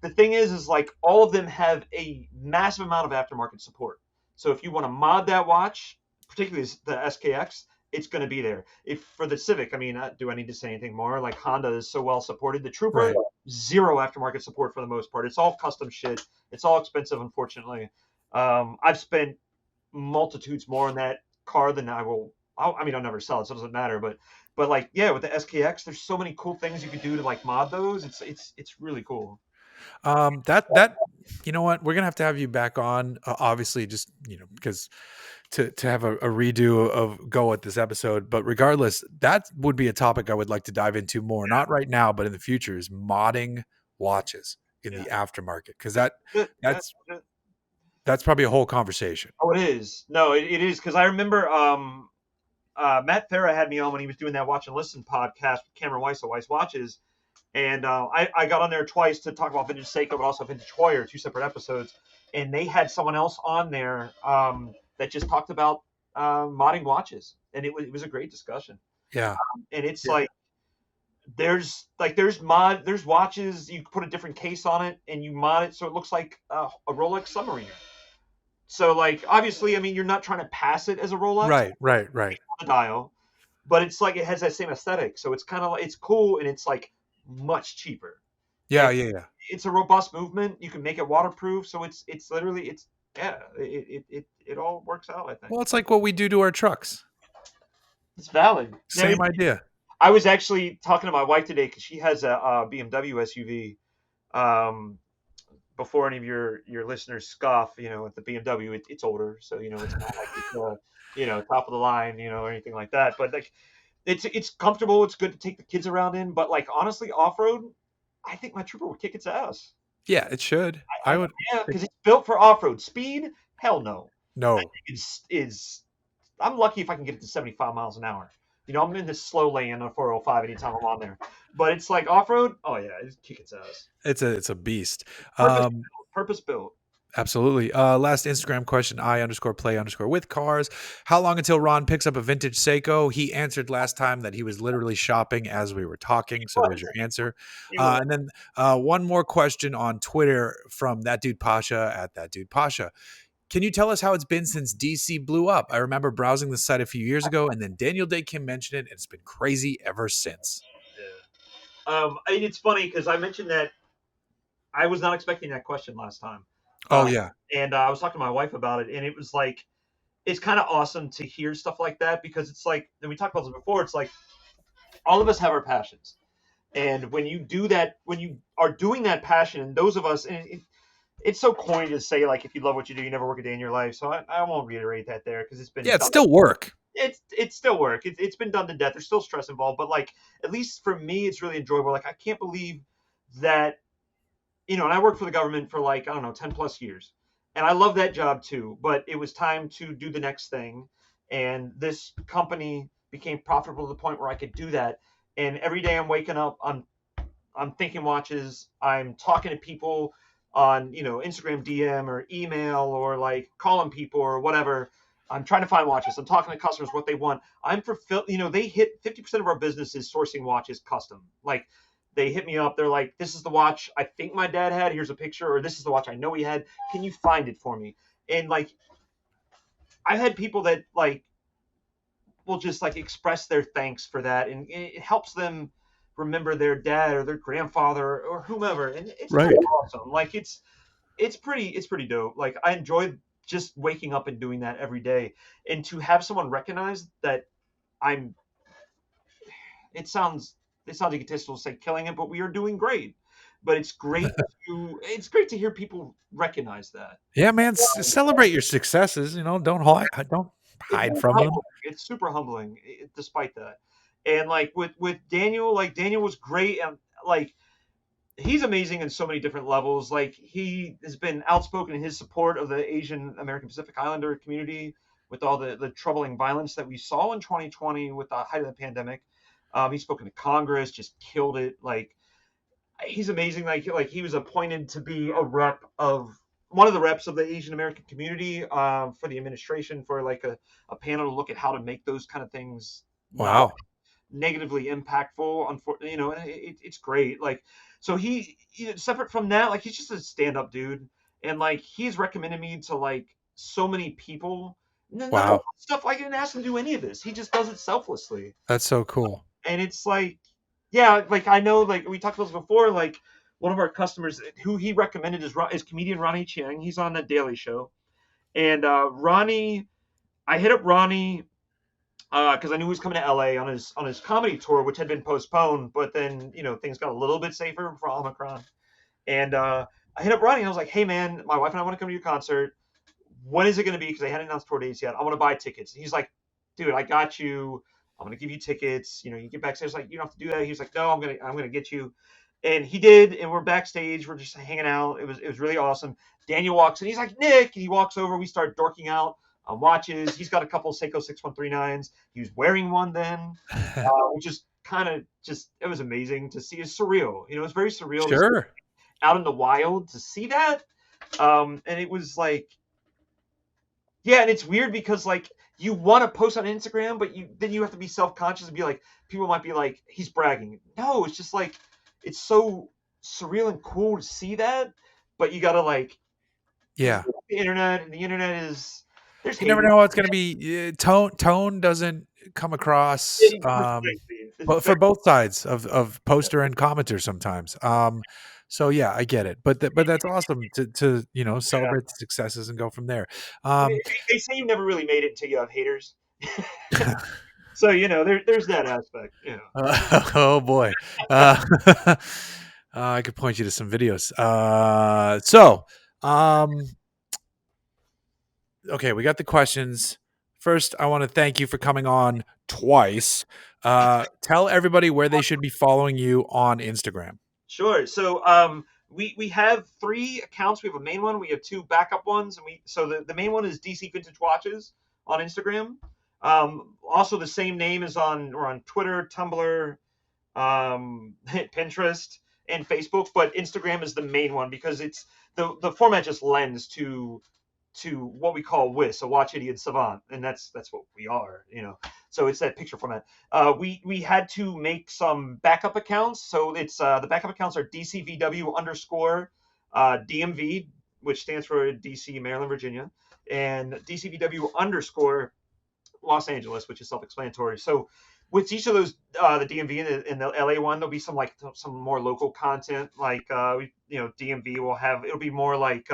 The thing is like all of them have a massive amount of aftermarket support. So if you want to mod that watch, particularly the SKX, it's going to be there. If for the Civic, I mean, do I need to say anything more? Like Honda is so well supported. The Trooper, Right. Zero aftermarket support for the most part. It's all custom shit. It's all expensive, unfortunately. I've spent multitudes more on that car than I will. I mean, I'll never sell it, so it doesn't matter. But like, yeah, with the SKX, there's so many cool things you could do to like mod those. It's really cool. That you know what, we're gonna have to have you back on, obviously, just because to have a redo of go at this episode. But regardless, that would be a topic I would like to dive into more. Not right now, but in the future, is modding watches in the aftermarket, because that's probably a whole conversation. Oh, it is. No, it is, because I remember Matt Farah had me on when he was doing that Watch and Listen podcast with Cameron Weiss of Weiss Watches. And I got on there twice to talk about vintage Seiko, but also vintage Hoyer, 2 separate episodes. And they had someone else on there that just talked about modding watches, and it was a great discussion. Yeah. And it's like there's watches you put a different case on it and you mod it so it looks like a Rolex Submariner. So like obviously, I mean, you're not trying to pass it as a Rolex, Right. The dial, but it's like it has that same aesthetic. So it's kind of like, it's cool, and it's like much cheaper. Yeah. It's a robust movement. You can make it waterproof, so it's literally it all works out, I think. Well, it's like what we do to our trucks. It's valid. Same idea. I was actually talking to my wife today because she has a BMW SUV. Before any of your listeners scoff, at the BMW, it's older, so it's not like it's top of the line, or anything like that. But like, it's comfortable. It's good to take the kids around in. But like, honestly, off road, I think my Trooper would kick its ass. Yeah, it should. I would. Yeah, because it's built for off road speed. Hell no. No. I'm lucky if I can get it to 75 miles an hour. I'm in this slow lane on a 405 anytime I'm on there. But it's like off road. Oh yeah, it's kick its ass. It's a beast. Purpose built. Absolutely. Last Instagram question, I_play_with cars. How long until Ron picks up a vintage Seiko? He answered last time that he was literally shopping as we were talking. So there's your answer. And then one more question on Twitter from that dude Pasha at that dude Pasha. Can you tell us how it's been since DC blew up? I remember browsing the site a few years ago, and then Daniel Day Kim mentioned it, and it's been crazy ever since. Yeah. It's funny because I mentioned that I was not expecting that question last time. Oh yeah. And I was talking to my wife about it, and it was like, it's kind of awesome to hear stuff like that, because it's like, and we talked about this before, it's like all of us have our passions. And when you do that, when you are doing that passion, and those of us, and it's so corny to say, like, if you love what you do, you never work a day in your life. So I won't reiterate that there, because it's been It's still work. It's still work. It's been done to death. There's still stress involved, but like, at least for me, it's really enjoyable. Like, I can't believe that, and I worked for the government for like, I don't know, 10 plus years. And I love that job too, but it was time to do the next thing. And this company became profitable to the point where I could do that. And every day I'm waking up, I'm thinking watches, I'm talking to people on, Instagram DM or email, or like calling people or whatever. I'm trying to find watches. I'm talking to customers what they want. I'm fulfilled. They hit 50% of our business is sourcing watches custom. Like, they hit me up. They're like, this is the watch I think my dad had. Here's a picture. Or this is the watch I know he had. Can you find it for me? And like, I've had people that like will just like express their thanks for that. And it helps them remember their dad or their grandfather or whomever. And it's Right. pretty awesome. Like, it's pretty dope. Like, I enjoy just waking up and doing that every day. And to have someone recognize that it sounds egotistical to say killing it, but we are doing great. But it's great to hear people recognize that. Yeah, man. Celebrate your successes. Don't hide from them. It's super humbling, despite that. And like with Daniel, like, Daniel was great, and like, he's amazing in so many different levels. Like, he has been outspoken in his support of the Asian American Pacific Islander community with all the troubling violence that we saw in 2020 with the height of the pandemic. He's spoken to Congress, just killed it. Like, he's amazing. Like he was appointed to be one of the reps of the Asian American community for the administration, for like a panel to look at how to make those kind of things Wow. negatively impactful. Unfortunately, it's great. Like, so he separate from that, like, he's just a stand-up dude, and like, he's recommended me to like so many people. Wow. Stuff, I didn't ask him to do any of this. He just does it selflessly. That's so cool. And it's like, yeah, like, I know, like, we talked about this before, like, one of our customers who he recommended is comedian Ronnie Chiang. He's on the Daily Show. And Ronnie, I hit up Ronnie because I knew he was coming to LA on his comedy tour, which had been postponed, but then, things got a little bit safer for Omicron. And I hit up Ronnie, and I was like, hey man, my wife and I want to come to your concert. When is it going to be? Because they hadn't announced tour dates yet. I want to buy tickets. And he's like, dude, I got you. I'm going to give you tickets. You get backstage. Like, you don't have to do that. He's like, no, I'm going to get you. And he did. And we're backstage. We're just hanging out. It was really awesome. Daniel walks in. He's like, Nick. And he walks over. We start dorking out on watches. He's got a couple of Seiko 6139s. He was wearing one then, which is kind of just, it was amazing to see. It's surreal. It's very surreal. Sure. Out in the wild to see that. And it was like, yeah, and it's weird because like, you want to post on Instagram, but then you have to be self-conscious and be like, people might be like, he's bragging. No, it's just like, it's so surreal and cool to see that, but you gotta like, yeah, the internet, and the internet is, there's you never know how it's gonna be. Tone doesn't come across, but for both sides of poster and commenter sometimes. So yeah, I get it, but that's awesome to celebrate the successes and go from there. They say you never really made it until you have haters. So there's that aspect. Oh boy, I could point you to some videos. Okay, we got the questions. First, I want to thank you for coming on twice. Tell everybody where they should be following you on Instagram. Sure. So we have 3 accounts. We have a main one. We have 2 backup ones, and the main one is DC Vintage Watches on Instagram. Also, the same name is on Twitter, Tumblr, Pinterest, and Facebook. But Instagram is the main one because it's the format just lends to what we call WIS, a watch idiot savant, and that's what we are. So it's that picture format. We had to make some backup accounts. So it's the backup accounts are DCVW _DMV, which stands for DC, Maryland, Virginia, and DCVW _ Los Angeles, which is self-explanatory. So with each of those, the DMV and the LA one, there'll be some more local content. Like DMV will have, it'll be more like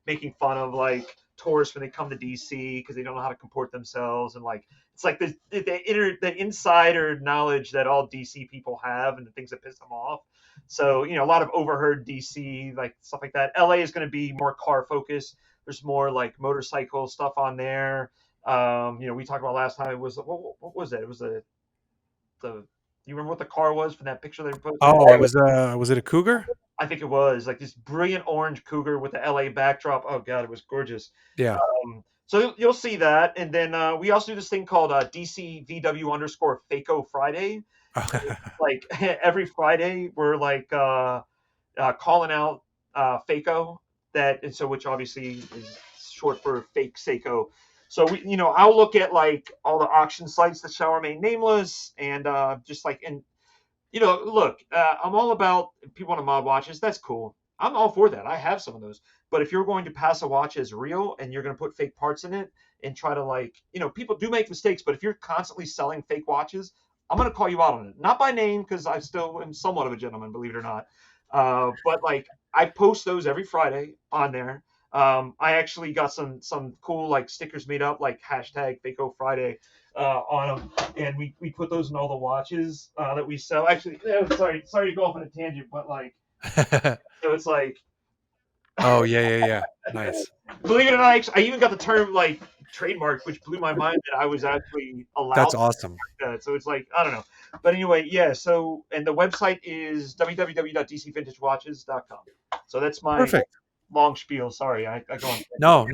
making fun of like tourists when they come to DC because they don't know how to comport themselves, and like it's like the insider knowledge that all DC people have and the things that piss them off. So a lot of overheard DC like stuff like that. LA is going to be more car focused. There's more like motorcycle stuff on there. We talked about last time. It was what was it? It was the you remember what the car was from that picture they posted? Oh, it was it a Cougar? I think it was like this brilliant orange Cougar with the LA backdrop. Oh god, it was gorgeous. Yeah. So you'll see that, and then we also do this thing called DCVW_FACO Friday. Like every Friday, we're like calling out FACO, which obviously is short for fake Seiko. So I'll look at like all the auction sites that shall remain nameless, and just like look, I'm all about people want to mod watches. That's cool. I'm all for that. I have some of those. But if you're going to pass a watch as real and you're going to put fake parts in it and try to people do make mistakes, but if you're constantly selling fake watches, I'm going to call you out on it. Not by name, because I still am somewhat of a gentleman, believe it or not. But like I post those every Friday on there. I actually got some cool like stickers made up, like #FACO Friday on them, and we put those in all the watches that we sell. Actually, sorry to go off on a tangent, but like, so it's like, oh yeah, nice. Believe it or not, I even got the term like trademark, which blew my mind that I was actually allowed. That's awesome. That. So it's like, I don't know, but anyway, yeah. So and the website is www.dcvintagewatches.com. So that's my perfect. Long spiel. Sorry, I go on. No.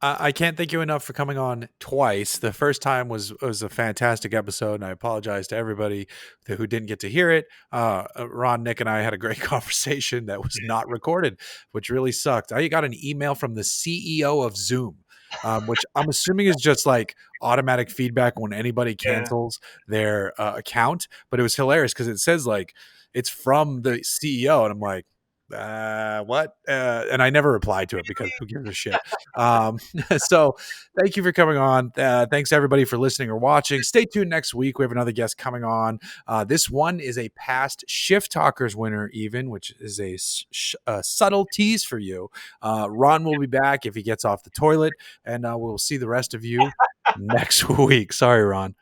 I can't thank you enough for coming on twice. The first time was a fantastic episode, and I apologize to everybody who didn't get to hear it. Ron, Nick, and I had a great conversation that was not recorded, which really sucked. I got an email from the CEO of Zoom, which I'm assuming is just like automatic feedback when anybody cancels their account. But it was hilarious because it says like it's from the CEO, and I'm like, what? And I never replied to it because who gives a shit? So thank you for coming on. Thanks everybody for listening or watching. Stay tuned next week. We have another guest coming on. This one is a past Shift Talkers winner, which is a subtle tease for you. Ron will be back if he gets off the toilet, and we'll see the rest of you next week. Sorry, Ron.